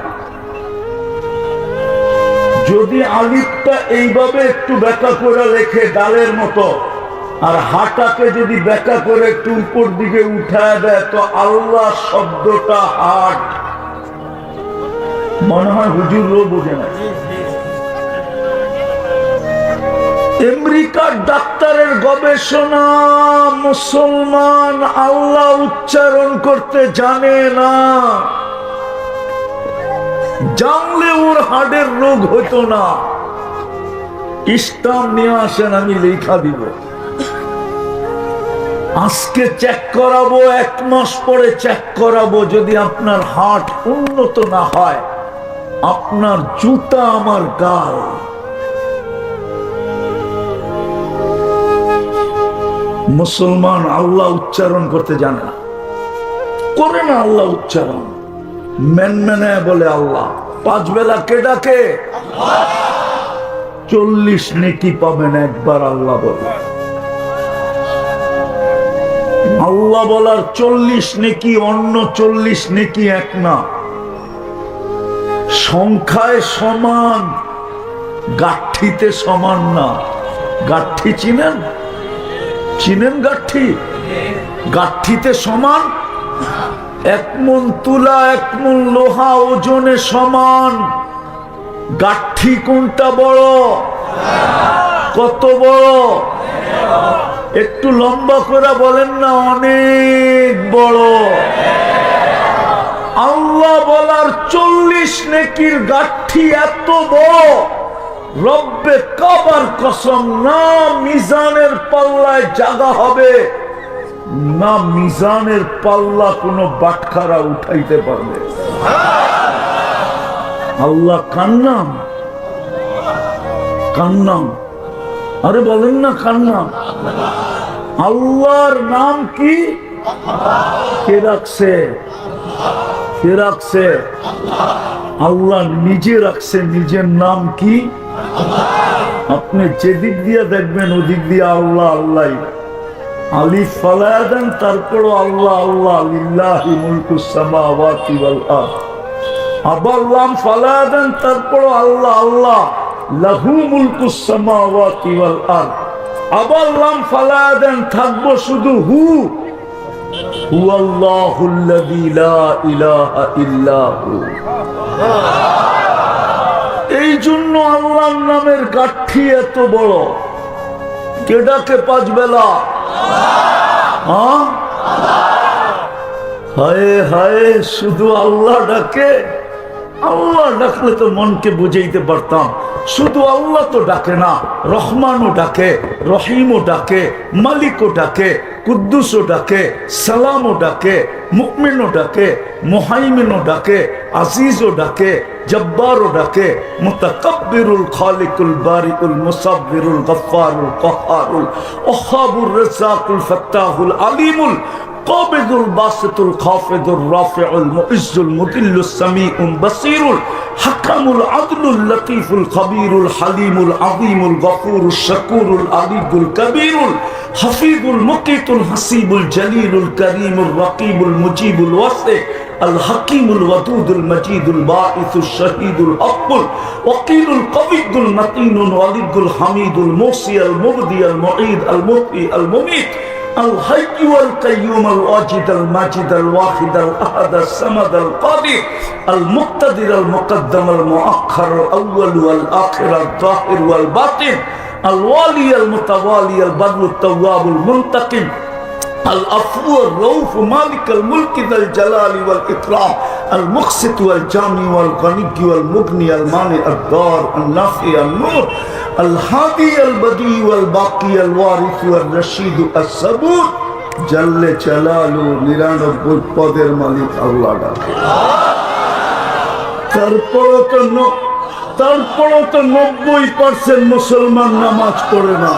যদি আলিফটা এইভাবে একটু ব্যাখ্যা করে লেখে ডালের মতো, আর হাঁটাকে যদি ব্যাখ্যা করে একটু উপর দিকে উঠায় দেয়, তো আল্লাহ শব্দটা হাট। মনে হয় হুজুরও বোঝে না। আমেরিকার ডাক্তারের গবেষণা, মুসলমান আল্লাহ উচ্চারণ করতে জানে না। জানলে ওর হার্টের রোগ হতো না। ইসলাম নিয়ে আসেন, আমি লেখা দিব। আজকে চেক করাবো, 1 মাস পরে চেক করাবো। যদি আপনার হার্ট উন্নত না হয়, আপনার জুতা আমার গাল। মুসলমান আল্লাহ উচ্চারণ করতে জানে না, করে না আল্লাহ উচ্চারণ, মেনে বলে আল্লাহ। 5 বেলা কে ডাকে? 40 নেকি পাবেন একবার আল্লাহ বলে। আল্লাহ বলার 40 নেকি, অন্য 40 নেকি এক না, সংখ্যায় সমান, গাঠিতে সমান না। গাঠি চিনেন? চিনেন গাঠি? গাঠিতে সমান। 1 মণ তুলা 1 মণ লোহা ওজনে সমান। গাঠি কোনটা বড়? কত বড়? একটু লম্বা করে বলেন না, অনেক বড়। আল্লাহ বলার 40 নেকির গাঠি এত বড়, রব্বে কাবার কসম, না মিজানের পাল্লায় জায়গা হবে, না মিজানের পাল্লা কোনো বাটখারা উঠাইতে পারবে। আল্লাহ কান্নাম, কান্নাম। আরে বলেন না কান্নাম। আল্লাহর নাম কি? কে রাখছে? কে রাখছে? আল্লাহ নিজে রাখছে। নিজের নাম কি? আপনি যেদিক দিয়ে দেখবেন ওদিক দিয়ে আল্লাহ আল্লাহ। আলিফ ফালায়া দেন, তারপরও আল্লাহ আল্লাহ। লিল্লাহি মুলকুস সামাওয়াতি ওয়াল আরদ। আবার লাম ফালায়া দেন, তারপরও আল্লাহ আল্লাহ। লাহু মুলকুস সামাওয়াতি ওয়াল আরদ। আবার লাম ফালায়া দেন, থাকবো শুধু হু। হুয়াল্লাহুল্লাযী লা ইলাহা ইল্লা হু। এই জন্য আল্লাহর নামের গাঠি এত বড়। কে ডাকে 5 বেলা? হায় হায়, শুধু আল্লাহ ডাকে। আল্লাহ ডাকলে তো মনকে বুঝাইতে পারতাম। শুধু আল্লাহ তো ডাকে না, রহমানও ডাকে, রহিমও ডাকে, মালিকও ডাকে, কুদ্দুসও ডাকে, সালামও ডাকে, মুমিনও ডাকে, মুহাইমিনও ডাকে, আজিজও ডাকে, জব্বারও ডাকে, মুতাকাব্বিরুল খালিকুল বারিকুল মুসাব্বিরুল গফফারুল কহ্হারুল ওয়াহ্হাবুর রাজ্জাকুল ফাত্তাহুল আলিমুল قابض الباسط الخافض الرافع المعز المذل السميع البصير হাকামুল আদলুল লতীফুল খবীরুল হালিমুল আযীমুল গফুরুশ শাকুরুল আলিয়ুল কবীরুল হাফিজুল মুকিতুল হাসিবুল জলিলুল করিমুর রকিবুল মুজিবুল ওয়াসি আল হাকিমুল ওয়াদুদুল মজিদুল বাঈসুশ শহীদুল হকুল ওয়াকিলুল কবিয়ুল মতিনুল ওয়ালিদুল হামিদুল মুসি আল মুবদি আল মুঈদ আল মুহয়ি আল মুমীত الحي والقيوم الواجد الماجد الواحد الأحد الصمد القادر المقتدر المقدم المؤخر الأول والآخر الظاهر والباطن الوالي المتوالي البر التواب المنتقم العفو الرؤوف مالك الملك ذا الجلال والإكرام المقسط والجامع والغني والمغني المانع الضار النافع النور الهادي البديع والباقي الوارث والرشيد الصبور جل جلاله নিরানব্বই পদের মালিক আল্লাহ। তারপরও তো 90% মুসলমান নামাজ পড়ে না।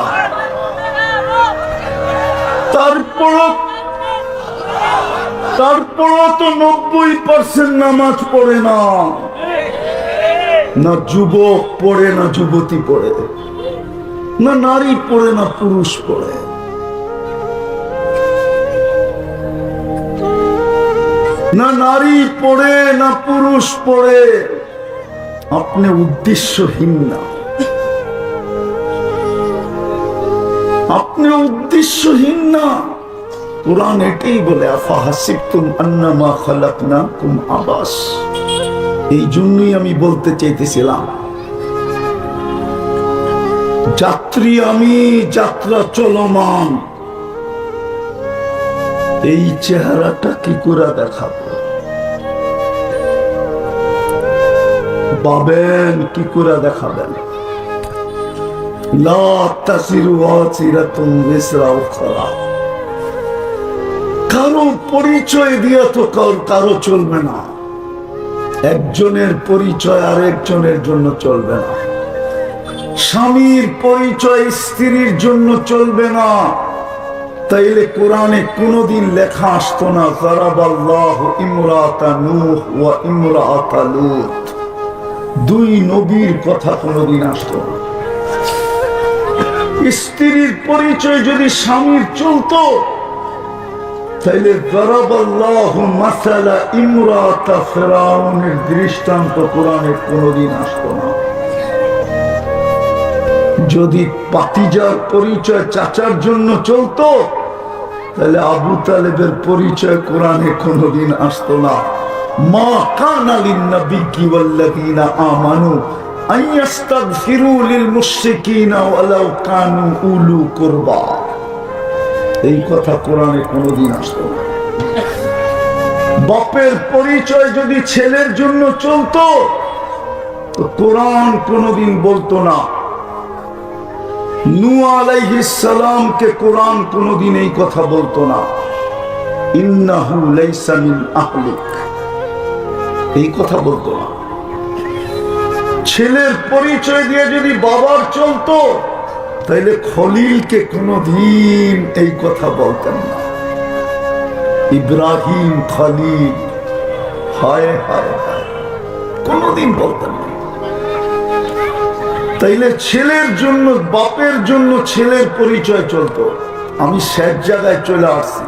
তারপরও তো 90% নামাজ পড়ে না। না যুবক পড়ে, না যুবতী পড়ে, না নারী পড়ে, না পুরুষ পড়ে। না নারী পড়ে, না পুরুষ পড়ে। আপনি উদ্দেশ্যহীন না, আপনি উদ্দেশ্যহীন না। কুরআন এটাই বলে, আফাহাসিবতুম আন্নামা খালাকনাকুম আবাস। এই জন্যই আমি বলতে চাইতেছিলাম, যাত্রী আমি, যাত্রা চলমান। এই চেহারাটা কি করে দেখাবো ভাবেন, কি করে দেখাবেন? লা তাসিরু ওয়াসিরাতুন বিসরা উখরা। কারো পরিচয় দিয়া তো কারো চলবে না। একজনের পরিচয় আরেকজনের জন্য চলবে না। স্বামীর পরিচয় স্ত্রীর জন্য চলবে না। তাইলে কোরআনে কোনদিন লেখা আসতো না যারাবাল্লাহু ইমরাতা নূহ ওয়া ইমরাতা লূত। দুই নবীর কথা কোনদিন আসতো না। স্ত্রীর পরিচয় যদি স্বামীর চলতো, তাইলে যারাবাল্লাহু মাসালা ইমরাতা ফিরাউনের দৃষ্টান্ত কোরআনে কোনদিন আসতো না। যদি পাতিজার পরিচয় চাচার জন্য চলতো, তাহলে আবু তালেবের পরিচয় কোরআনে কোনদিন আসতো না। মা কানা লিন-নাবিয়্যি ওয়াল্লাযীনা আমানু আন ইস্তাগফিরু লিল মুশরিকিনা ওয়ালাউ কানু উলু কুরবা। এই কথা কোরআনে কোনদিন আসতো না। বাপের পরিচয় যদি ছেলের জন্য চলতো, তো কোরআন কোনদিন বলতো না। নূহ আলাইহিস সালামকে কোরআন কোনদিন এই কথা বলতো না, ইন্নাহু লাইসা মিন আহলিক, এই কথা বলতো না। ছেলের পরিচয় দিয়ে যদি বাবার চলতো, তাইলে খলিলকে কোনদিন এই কথা বলতেন না। ইব্রাহিম খলিল, হায় হায় হায়, কোনদিন বলতেন না। তাইলে ছেলের জন্য, বাপের জন্য ছেলের পরিচয় চলতো। আমি শেষ জায়গায় চলে আসছি,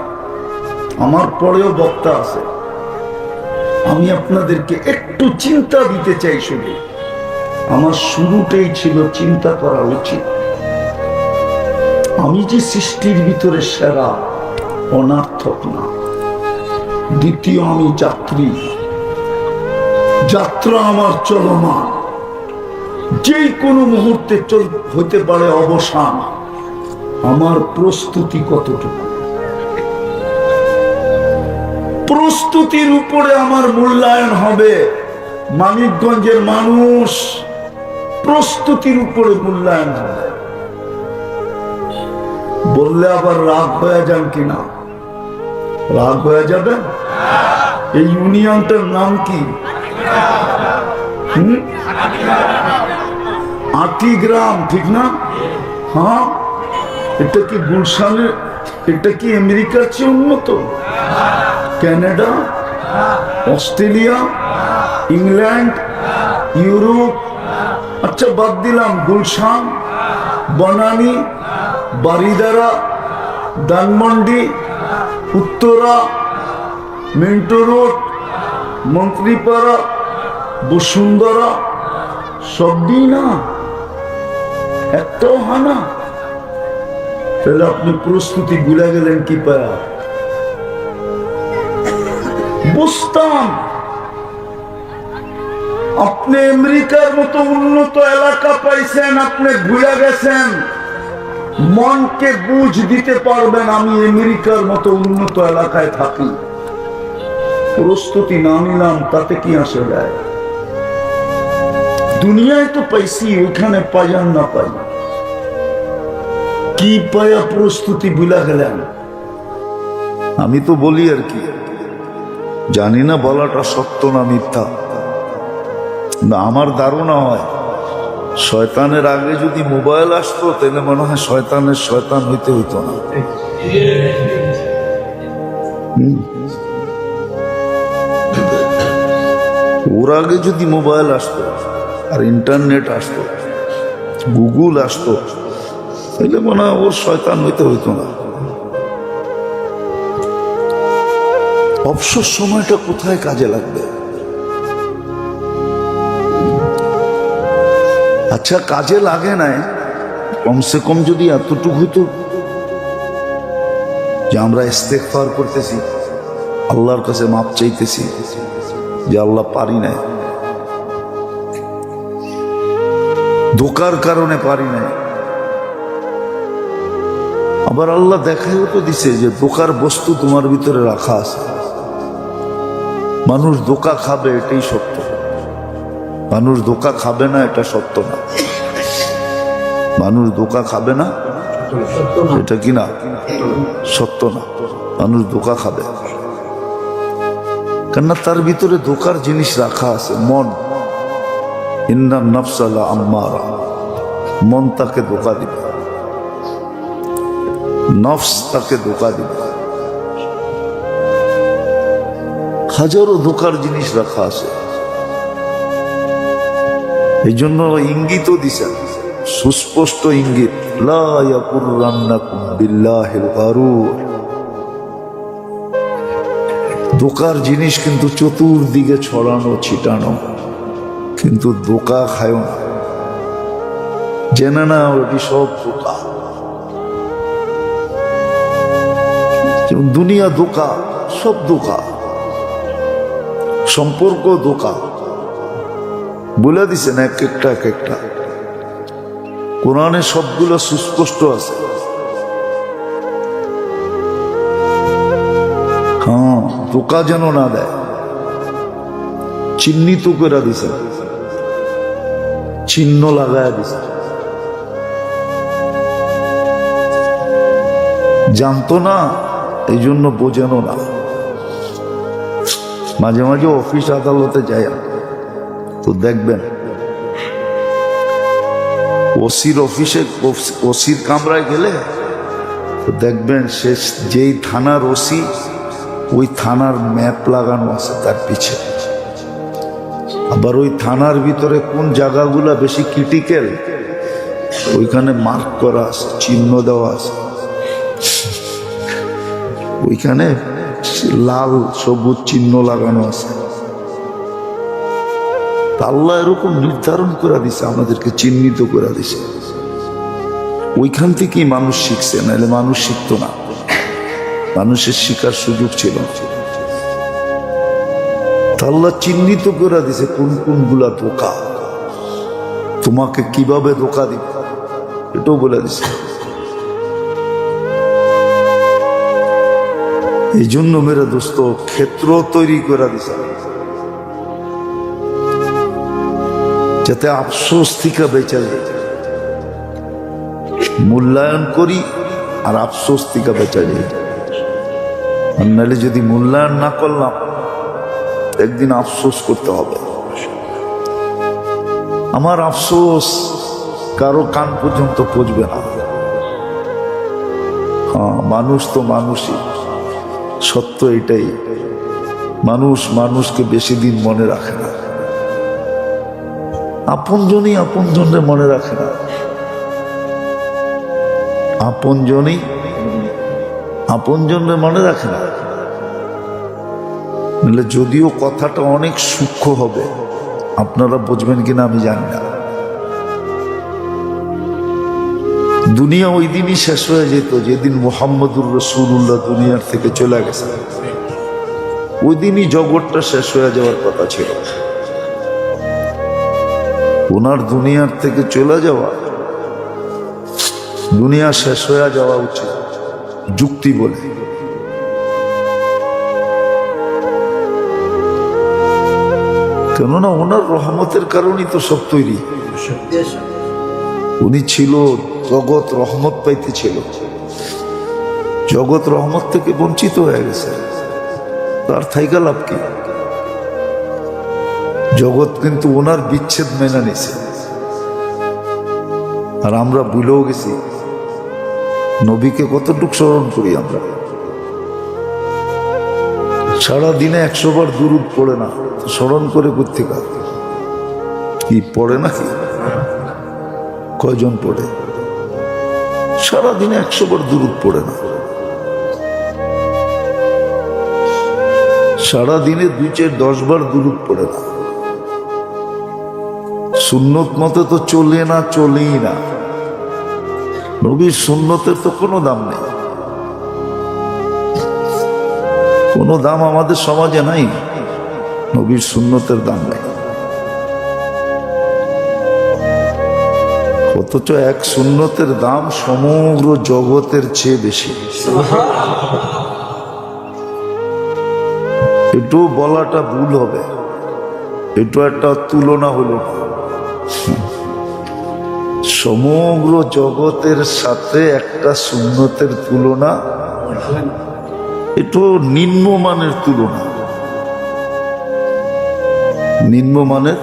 আমার পরেও বক্তা আছে। আমি আপনাদেরকে একটু চিন্তা দিতে চাই। শুধু আমার শুরুটাই ছিল চিন্তা করা উচিত। আমি যে সৃষ্টির ভিতরে সেরা, অনার্থক না। দ্বিতীয়, আমি যাত্রী, যাত্রা আমার চলমান। যে কোনো মুহূর্তে হতে পারে অবসান। আমার প্রস্তুতি কতটুকু? প্রস্তুতির উপরে আমার মূল্যায়ন হবে। মানিকগঞ্জের মানুষ, প্রস্তুতির উপরে মূল্যায়ন হবে। বললে আবার রাগ হয়ে যান কিনা? রাগ হয়ে যাবেন? এই ইউনিয়নটার নাম কি? আটিগ্রাম, ঠিক না? হ্যাঁ, এটা কি গুলশানের, এটা কি আমেরিকার চেয়ে উন্নত? কানাডা, অস্ট্রেলিয়া, ইংল্যান্ড, ইউরোপ, আচ্ছা বাদ দিলাম, গুলশান, বনানী, বারিদারা, ধানমন্ডি, উত্তরা, মিন্টো রোড, মন্ত্রীপাড়া, বসুন্ধরা, সবই না, একটাও হানা। তাহলে আপনি প্রস্তুতি ভুলে গেলেন কি পায়া? বুঝতাম আপনি আমেরিকার মতো উন্নত এলাকা পাইছেন, আপনি ভুলে গেছেন মনকে বুঝ দিতে পারবেন আমি আমেরিকার মতো উন্নত এলাকায় থাকি। প্রস্তুতি না নিলাম তাতে কি আসে যায়? দুনিয়ায় তো পাইছি, ওখানে পাইয়ান না পাই, কি পায়া প্রস্তুতি ভুলে গেলেন? আমি তো বলি আর কি, জানি না বলাটা সত্য না মিথ্যা, না আমার ধারণা হয় শয়তানের আগে যদি মোবাইল আসতো তাহলে মনে হয় শয়তানের শয়তান হইতে হইতো না। ওর আগে যদি মোবাইল আসতো আর ইন্টারনেট আসতো, গুগল আসতো, তাহলে মনে হয় ওর শয়তান হইতে হইতো না। অবসর সময়টা কোথায় কাজে লাগবে? আচ্ছা কাজে লাগে নাই, কমসে কম যদি এতটুকু হইতো যে আমরা ইস্তেগফার করতেছি, আল্লাহর কাছে মাপ চাইতেছি যে আল্লাহ পারি নাই, ধোকার কারণে পারি নাই। আবার আল্লাহ দেখাইও তো দিছে যে ধোকার বস্তু তোমার ভিতরে রাখা আছে। মানুষ ধোকা খাবে এটাই সত্য, মানুষ ধোকা খাবে না এটা সত্য না। মানুষ ধোকা খাবে না এটা কি না সত্য না। মানুষ ধোকা খাবে, কেননা তার ভিতরে ধোকার জিনিস রাখা আছে। মন, ইন্নান নাফসা লাআম্মারা, মন তাকে ধোকা দিবে, নফস তাকে ধোকা দিবে। হাজারো ধোকার জিনিস রাখা আছে। এই জন্য ইঙ্গিতও দিছেন, সুস্পষ্ট ইঙ্গিত, লা ইয়াকুররান্নাকুম বিল্লাহিল গারুর। ধোকার জিনিস কিন্তু চতুর্দিকে ছড়ানো ছিটানো, কিন্তু ধোকা খায় না, জেনে না ওটি সব ধোকা। দুনিয়া ধোকা, সব ধোকা, সম্পর্ক ধোকা। বলে দিছেন এক একটা এক একটা, কোরআনে সবগুলো সুস্পষ্ট আছে। হ্যাঁ, ধোকা যেন না দেয়, চিহ্নিত করে দিছে, চিহ্ন লাগায় দিছে। জানতো না এই জন্য বোঝানো না। মাঝে মাঝে অফিস আদালতে যায় তো দেখবেন ওসির অফিসে, ওসির কামরায় গেলে তো দেখবেন সে যেই থানার ওসি, ওই থানার ম্যাপ লাগানো আছে তার পিছে। আবার ওই থানার ভিতরে কোন জায়গাগুলা বেশি ক্রিটিক্যাল ওইখানে মার্ক করা আছে, চিহ্ন দেওয়া আছে। ওইখানে লাল সবুজ চিহ্ন লাগানো আছে। আল্লাহ এরকম নির্ধারণ করে দিছে, আমাদেরকে চিহ্নিত করে দিছে। ওইখান থেকেই মানুষ শিখছে, নাহলে মানুষ শিখতো না, মানুষের শিখার সুযোগ ছিল। আল্লাহ চিহ্নিত করে দিছে কোন কোনগুলা ধোকা, তোমাকে কিভাবে ধোকা দিবে এটাও বলে দিছে। এই জন্য মেরে দোস্ত ক্ষেত্র তৈরি করে দিছে যাতে আফসোস থেকে বেঁচে যায়। মূল্যায়ন করি আর আফসোস থেকে বেঁচে যায়। আর নাহলে যদি মূল্যায়ন না করলাম একদিন আফসোস করতে হবে। আমার আফসোস কারো কান পর্যন্ত পৌঁছবে না। হ্যাঁ, মানুষ তো মানুষই, সত্য এটাই। মানুষ মানুষকে বেশি দিন মনে রাখে না। আপনজনই আপনজনরে মনে রাখে না, আপনজনই আপনজনরে মনে রাখে না। যদিও কথাটা অনেক সূক্ষ্ম হবে, আপনারা বুঝবেন কিনা আমি জানি না। দুনিয়া ওই দিনই শেষ হয়ে যেত যেদিন মুহাম্মদুর রাসূলুল্লাহ দুনিয়ার থেকে চলে গেছে। ওই দিনই জগৎটা শেষ হয়ে যাওয়ার কথা ছিল। ওনার দুনিয়ার থেকে চলে যাওয়া, দুনিয়া শেষ হয়ে যাওয়া উচিত যুক্তি বলে। কেননা ওনার রহমতের কারণেই তো সব তৈরি। উনি ছিল, জগৎ রহমত পাইতে ছিল, জগৎ রহমত থেকে বঞ্চিত হয়ে গেছে, তার থাইকা লাভ কি? জগৎ কিন্তু ওনার বিচ্ছেদ মেনে নিছে। আর আমরা ভুলেও গেছি নবীকে কতটুকু স্মরণ করি আমরা। সারাদিনে 100 বার দুরূদ পড়ে না, স্মরণ করে কোত্থেকে? কি পড়ে নাকি? কয়জন পড়ে? সারাদিনে 100 বার দুরূদ পড়ে না। সারাদিনে 2-4-10 বার দুরূদ পড়ে না। সুন্নত মতে তো চলে না, চলেই না। নবীর সুন্নতের তো কোনো দাম নেই, কোনো দাম আমাদের সমাজে নাই। নবীর সুন্নতের দাম নেই। অথচ এক সুন্নতের দাম সমগ্র জগতের চেয়ে বেশি। একটু বলাটা ভুল হবে, একটু একটা তুলনা হলো। সমগ্র জগতের সাথে একটা সুন্নতের তুলনা একটু নিম্নমানের তুলনা, নিম্নমানের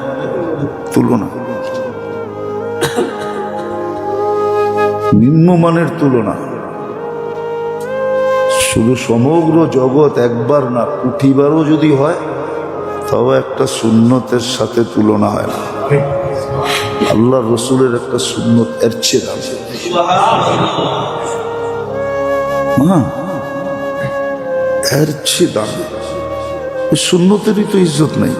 তুলনা, নিম্নমানের তুলনা। শুধু সমগ্র জগৎ একবার না, কোটিবারও যদি হয় তবে একটা সুন্নতের সাথে তুলনা হয় না। আল্লাহ রসুলের একটা সুন্নত এর চেয়ে দাম। হ্যাঁ, এর চেয়ে দাম। সুন্নতেরই তো ইজ্জত নাই,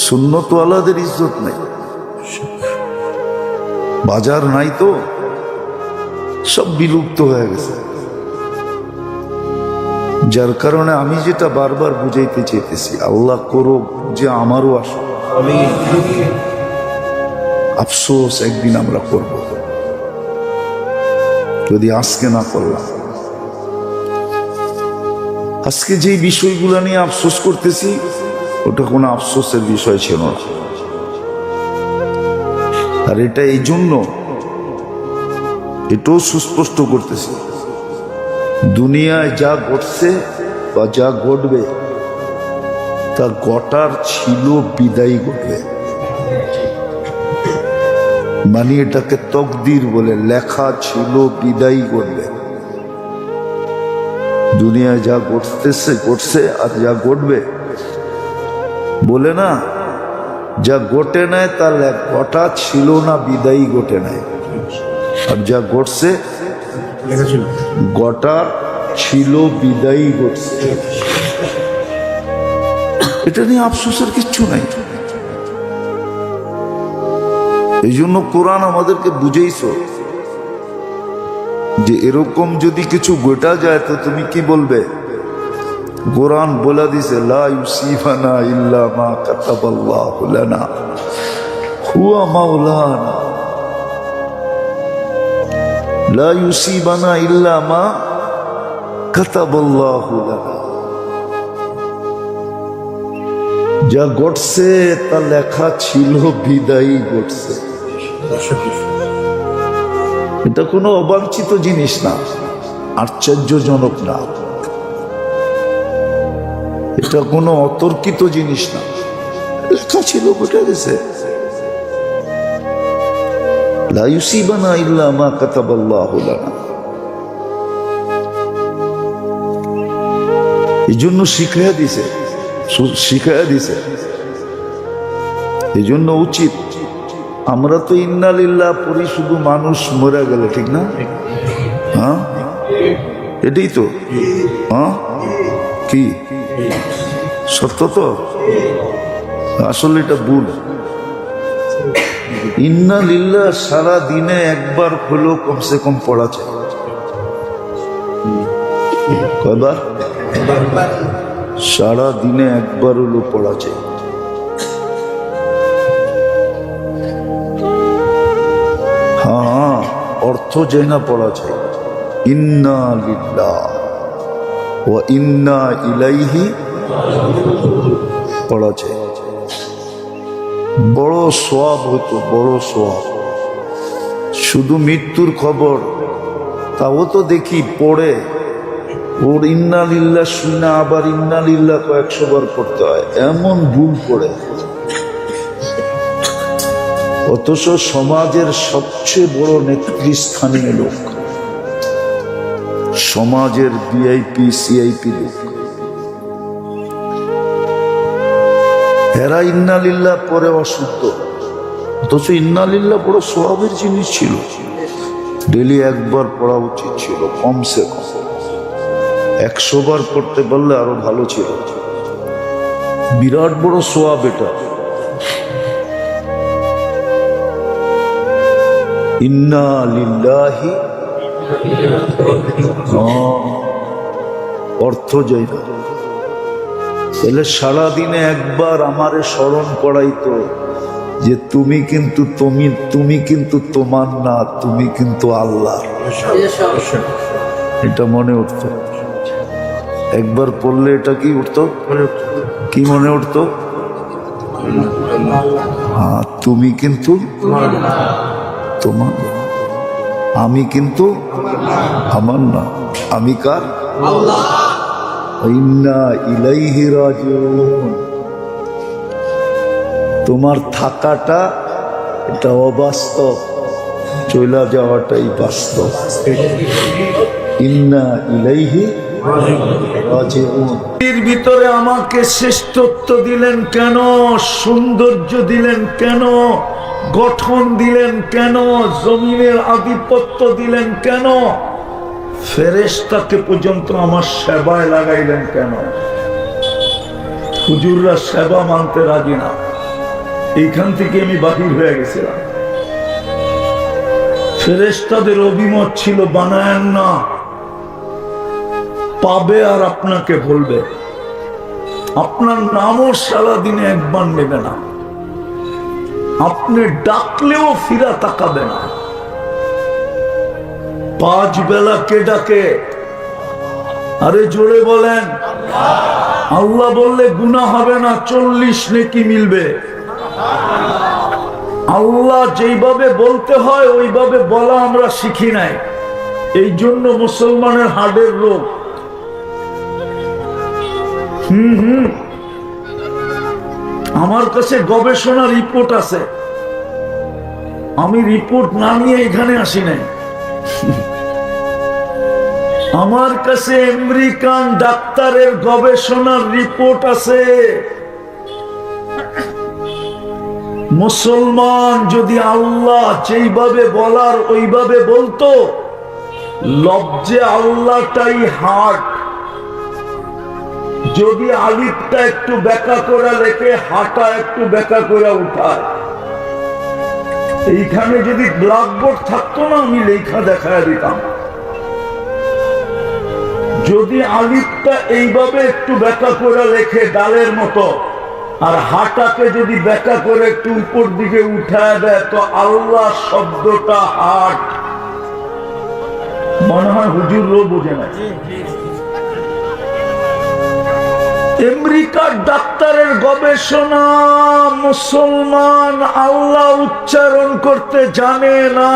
সুন্নতওয়ালাদের ইজ্জত নাই। বাজার নাই তো, সব বিলুপ্ত হয়ে গেছে। যার কারণে আমি যেটা বারবার বুঝাইতে চাইতেছি, আল্লাহ করো যে আমারও আসো। আফসোস একদিন আমরা করব, যদি আজকে না করলাম। আজকে যে বিষয়গুলো নিয়ে আফসোস করতেছি, ওটা কোনো আফসোসের বিষয় ছিল না। আর এটা এই জন্য, এটাও সুস্পষ্ট করতেছি, দুনিয়ায় যা ঘটছে বা যা ঘটবে তা ঘটার ছিল, বিদায়ী ঘটবে। মানে এটাকে তকদির বলে, লেখা ছিল, বিদায়ী ঘটবে। দুনিয়ায় যা ঘটতেছে ঘটছে, আর যা ঘটবে, বলে না যা ঘটে নাই তা ঘটা ছিল না, বিদায়ী ঘটে নাই। আর যা ঘটছে ঘটার ছিল, বিদায়ী ঘটছে। এটা নিয়ে আফসোসের কিচ্ছু নাই। এই জন্য কোরআন আমাদেরকে বুঝাইছো যে এরকম যদি কিছু ঘটা যায় তো তুমি কি বলবে? কোরআন বলে দিছে, লা ইউসিবানা ইল্লা মা কাতাবাল্লাহু লানা হুয়া মাওলানা, লা ইউসিবানা ইল্লা মা কাতাবাল্লাহু লানা। যা ঘটছে তা লেখা ছিল, বিদায়ী ঘটছে। এটা কোনো অবাঞ্ছিত জিনিস না, আশ্চর্যজনক না, এটা কোনো অতর্কিত জিনিস না। লেখা ছিল, ঘটে গেছে। লা ইউসিবানা ইল্লা মা কাতাবাল্লাহু লানা। এই জন্য শিখাইয়া দিছে, এই জন্য উচিত, আমরা তো ইন্না লিল্লাহ পড়ি শুধু মানুষ মরে গেলে, ঠিক না? হ্যাঁ, এটাই তো। হ্যাঁ, কি সত্য তো? আসলে এটা ভুল। ইন্না লিল্লাহ সারা দিনে একবার হলেও কমসে কম পড়া চাই। কয়বার? সারা দিনে একবার হলেও পড়া চাই। হ্যাঁ, অর্থ চাই না, পড়া চাই। ইন্না লিল্লাহ ওয়া ইন্না ইলাইহি পড়া চাই। বড় সওয়াব হতো, বড় সওয়াব। শুধু মৃত্যুর খবর তাও তো দেখি পড়ে, ওর ইন্না লিল্লাহ শুনে আবার ইন্না লিল্লাহ 100 বার পড়তে হয়, এমন ভুল পড়ে। অথচ সমাজের সবচেয়ে বড় নেতৃস্থানীয় লোক, সমাজের ভিআইপি সিআইপি লোক, এরা ইন্না লিল্লাহ পরে অশুদ্ধ। অথচ ইন্না লিল্লাহ বড় সওয়াবের জিনিস ছিল, ডেলি একবার পড়া উচিত ছিল কমসে কম। 100 বার পড়তে পারলে আরো ভালো ছিল। বিরাট বড় সওয়াব এটা। ইন্না লিল্লাহি, অর্থ যাই না। তাহলে সারাদিনে একবার আমারে স্মরণ করাইতো যে তুমি কিন্তু তুমি কিন্তু তোমার না, তুমি কিন্তু আল্লাহ। এটা মনে উঠতো একবার পড়লে। এটা কি উঠতো? কি মনে উঠতো? হ্যাঁ, তুমি কিন্তু তোমার, আমি কিন্তু আমার না। আমি কার? ইন্না ইলাইহি রাজিউন। তোমার থাকাটা এটা অবাস্তব, চলে যাওয়াটাই বাস্তব। ইন্না ইলাইহি রাজিউন। এর ভিতরে আমাকে শ্রেষ্ঠত্ব দিলেন কেন? সৌন্দর্য দিলেন কেন? গঠন দিলেন কেন? জমিনের আধিপত্য দিলেন কেন? ফেরেশতাকে পর্যন্ত আমার সেবায় লাগাইলেন কেন? হুজুররা সেবা মানতে রাজি না। এইখান থেকে আমি বাহির হয়ে গেছিলাম। ফেরেশতাদের অভিমত ছিল বানায়েন না, পাবে আর আপনাকে বলবে। আপনার নামও সারাদিনে একবার নেবে না, আপনি ডাকলেও ফিরা তাকাবে না। 5 বেলা কে ডাকে? আরে জোরে বলেন। আল্লাহ বললে গুনাহ হবে না, 40 নেকি মিলবে। আল্লাহ যেইভাবে বলতে হয় ওইভাবে বলা আমরা শিখি নাই। এই জন্য মুসলমানের হার্টের রোগ। আমার কাছে গবেষণা রিপোর্ট আছে, আমি রিপোর্ট না নিয়ে এখানে আসি নাই। আমার কাছে আমেরিকান ডাক্তারের গবেষণার রিপোর্ট আছে। মুসলমান যদি আল্লাহ যেইভাবে বলার ওইভাবে বলতো, লফজে আল্লাহটাই হার্ট। যদি আলিফটা একটু ব্যাখ্যা করে লেখে, হাটা একটু ব্যাখ্যা করে উঠায়। এইখানে যদি ব্ল্যাকবোর্ড থাকতো না, আমি লেখা দেখায় দিতাম। যদি আলিফটা এইভাবে একটু ব্যাখ্যা করে লেখে ডালের মতো, আর হাটাকে যদি ব্যাখ্যা করে একটু উপর দিকে উঠায় দেয়, তো আল্লাহ শব্দটা হাট। মনে হয় হুজুরও বোঝে না। আমেরিকার ডাক্তারের গবেষণা, মুসলমান আল্লাহ উচ্চারণ করতে জানে না।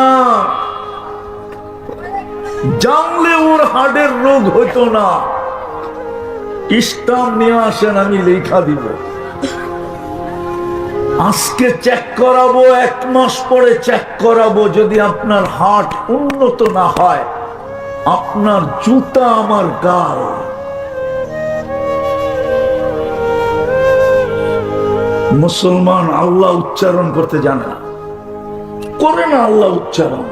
জানলে ওর হার্টের রোগ হইতো না। স্টাম্প নিয়ে আসেন, আমি লেখা দিব। আজকে চেক করাবো, 1 মাস পরে চেক করাবো। যদি আপনার হার্ট উন্নত না হয়, আপনার জুতা আমার গাল। মুসলমান আল্লাহ উচ্চারণ করতে জানে না, করে না আল্লাহ উচ্চারণ,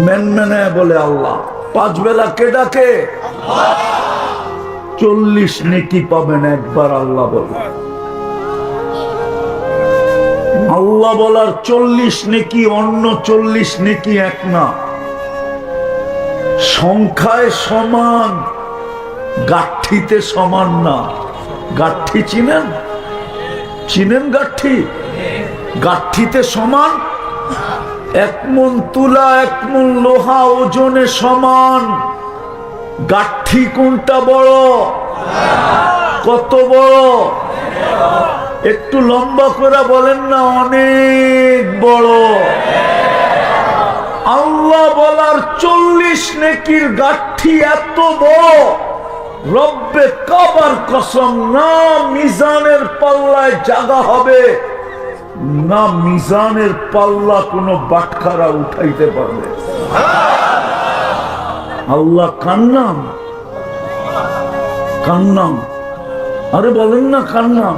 মেনে বলে আল্লাহ। 5 বেলা কে ডাকে? 40 নেকি পাবেন একবার আল্লাহ বলে। আল্লাহ বলার 40 নেকি, অন্য 40 নেকি এক না, সংখ্যায় সমান, গাঠিতে সমান না। গাঠি চিনেন? চিনেন গাঠি? গাঠিতে সমান। 1 মণ তুলা 1 মণ লোহা ওজনে সমান। গাঠি কোনটা বড়? কত বড়? একটু লম্বা করে বলেন না, অনেক বড়। আল্লাহ বলার 40 নেকির গাঠি এত বড়, রব্বে কাবার কসম, না মিজানের পাল্লায় জায়গা হবে, না মিজানের পাল্লা কোনো বাটখারা উঠাইতে পারবে। আল্লাহ কান্নাম, কান্নাম, আরে বলেন না কান্নাম।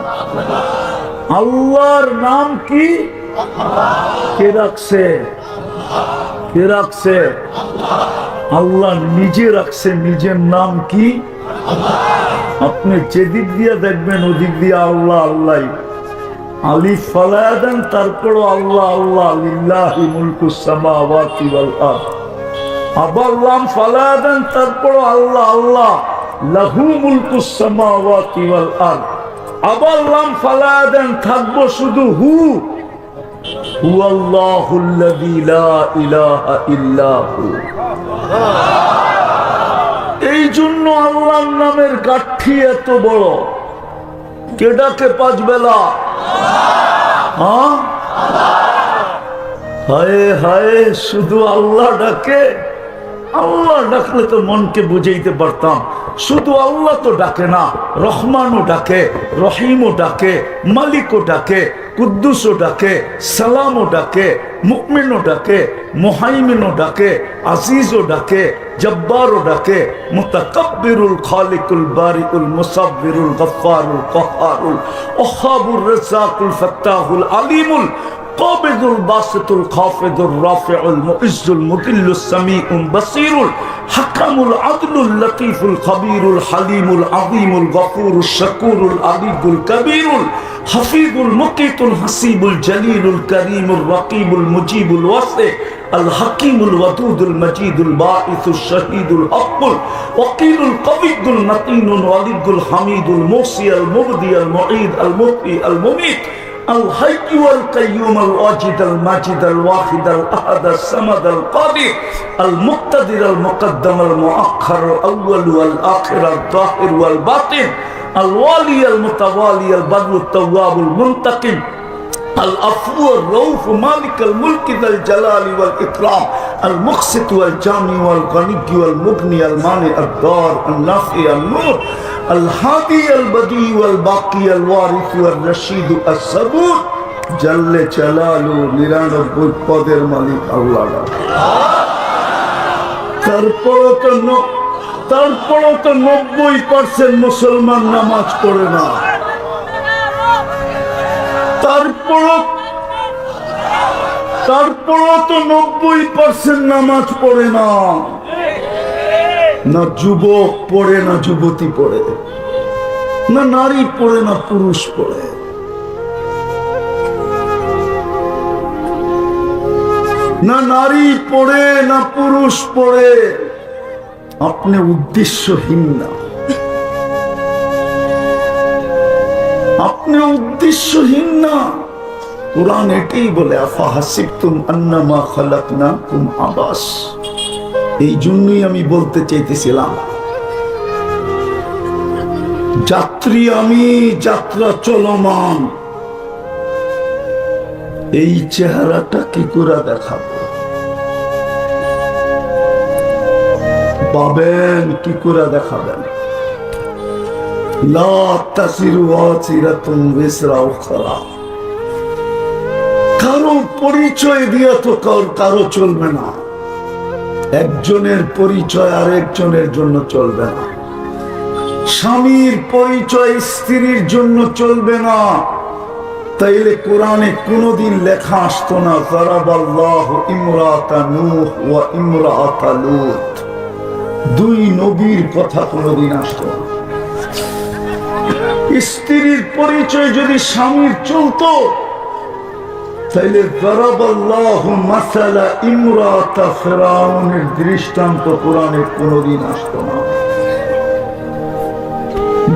আল্লাহর নাম কি? কে রাখছে? কে রাখছে? আল্লাহ নিজে রাখছে। নিজের নাম কি? আপনি যেদিক দিয়ে দেখবেন ওদিক দিয়ে আল্লাহ আল্লাহ। আলিফ ফালায়া দেন, তারপরও আল্লাহ আল্লাহ। লিল্লাহি মুলকুস সামাওয়াতি ওয়াল আরদ। আবার লাম ফালায়া দেন, তারপরও আল্লাহ আল্লাহ। লাহু মুলকুস সামাওয়াতি ওয়াল আরদ। আবার লাম ফালায়া দেন, থাকবো শুধু হু। হুয়াল্লাহুল্লাযী লা ইলাহা ইল্লা হু। এই জন্য আল্লাহর নামের গাঠি এত বড়। কে ডাকে 5 বেলা? হায় হায়, শুধু আল্লাহ ডাকে। আল্লাহ ডাকলে তো মনকে বুঝাইতে পারতাম। শুধু আল্লাহ তো ডাকে না, রহমানও ডাকে, রহিমও ডাকে, মালিকও ডাকে, কুদ্দুসও ডাকে, সালামও ডাকে, মুকমিনও ডাকে, মুহাইমিনও ডাকে, আজিজও ডাকে, জব্বারও ডাকে, মুতাকাব্বিরুল খালিকুল বারিউল মুসাব্বিরুল গফফারুল কহ্হারুল ওয়াহ্হাবুর রাজ্জাকুল ফাত্তাহুল আলিমুল কাবিদুল বাসিতুল খাফিদুর রাফিউল মুইজ্জুল মুদিল্লুস সামিউল বাসীরুল হাকামুল আদলুল লতীফুল খবীরুল হালিমুল আযীমুল গফুরুশ শাকুরুল আলিয়ুল কবীরুল হাফিজুল মুকিতুল হাসিবুল জলিলুল করিমুর রকিবুল মুজিবুল ওয়াসি আল হাকিমুল ওয়াদুদুল মজিদুল বাঈসুশ শহীদুল হকুল ওয়াকিলুল কবিয়ুল মতিনুল ওয়ালিদুল হামিদুল মুসি আল মুবদি আল মুঈদ আল মুহয়ি আল মুমীত الحي والقيوم الواجد الماجد الواحد الأحد الصمد القادر المقتدر المقدم المؤخر الأول والآخر الظاهر والباطن الوالي المتوالي البر التواب المنتقم العفو الرؤوف مالك الملك ذا الجلال والإكرام المقسط والجامع والغني والمغني المانع الضار النافع النور الهادي البديع والباقي الوارث والرشيد الصبور جل جلاله 99 পদের মালিক আল্লাহ। তারপরও তো 90% মুসলমান নামাজ পড়ে না। তারপরও তো 90% নামাজ পড়ে না। না যুবক পড়ে, না যুবতী পড়ে, না নারী পড়ে, না পুরুষ পড়ে। না নারী পড়ে, না পুরুষ পড়ে। আপনি উদ্দেশ্যহীন না, আপনি উদ্দেশ্যহীন না। কুরআন এটাই বলে, আফাহাসিবতুম আন্নামা খালাকনাকুম আবাস। এই জন্যই আমি বলতে চাইতেছিলাম, যাত্রী আমি, যাত্রা চলমান। এই চেহারাটা কি করে দেখাবো? পাবেন কি করে দেখাবেন? লা তাসিরু ওয়াসিরাতুন বিসরা উখরা। কারো পরিচয় দিয়া তো কারো চলবে না। একজনের পরিচয় আর একজনের জন্য চলবে না। স্বামীর পরিচয় স্ত্রীর জন্য চলবে না। তাইলে কোরআনে কোনদিন লেখা আসতো না যারাবাল্লাহু ইমরাতা নূহ ওয়া ইমরাতা লূত, দুই নবীর কথা কোনদিন আসতো না। স্ত্রীর পরিচয় যদি স্বামীর চলতো তাইলে যারাবাল্লাহু মাসালা ইমরাতা ফিরাউনের দৃষ্টান্ত কোরআনে কোনদিন আসতো না।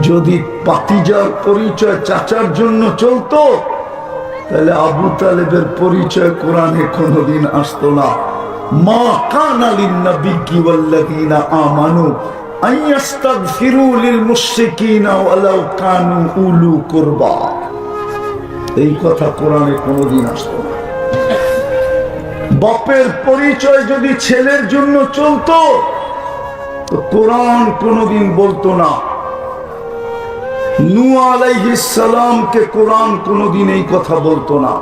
যদি পাতিজার পরিচয় চাচার জন্য চলতো তাহলে আবু তালেবের পরিচয় কোরআনে কোনদিন আসতো না। মা কানা লিন-নাবিয়্যি ওয়াল্লাযীনা আমানু আন ইস্তাগফিরু লিল-মুশরিকিনা ওয়ালাউ কানু উলু কুরবা, এই কথা কোরআনে কোনদিন আসতো না। বাপের পরিচয় যদি ছেলের জন্য চলতো তো কোরআন কোনদিন বলতো না। নূহ আলাইহিস সালামকে কোরআন কোনদিন এই কথা বলতো না।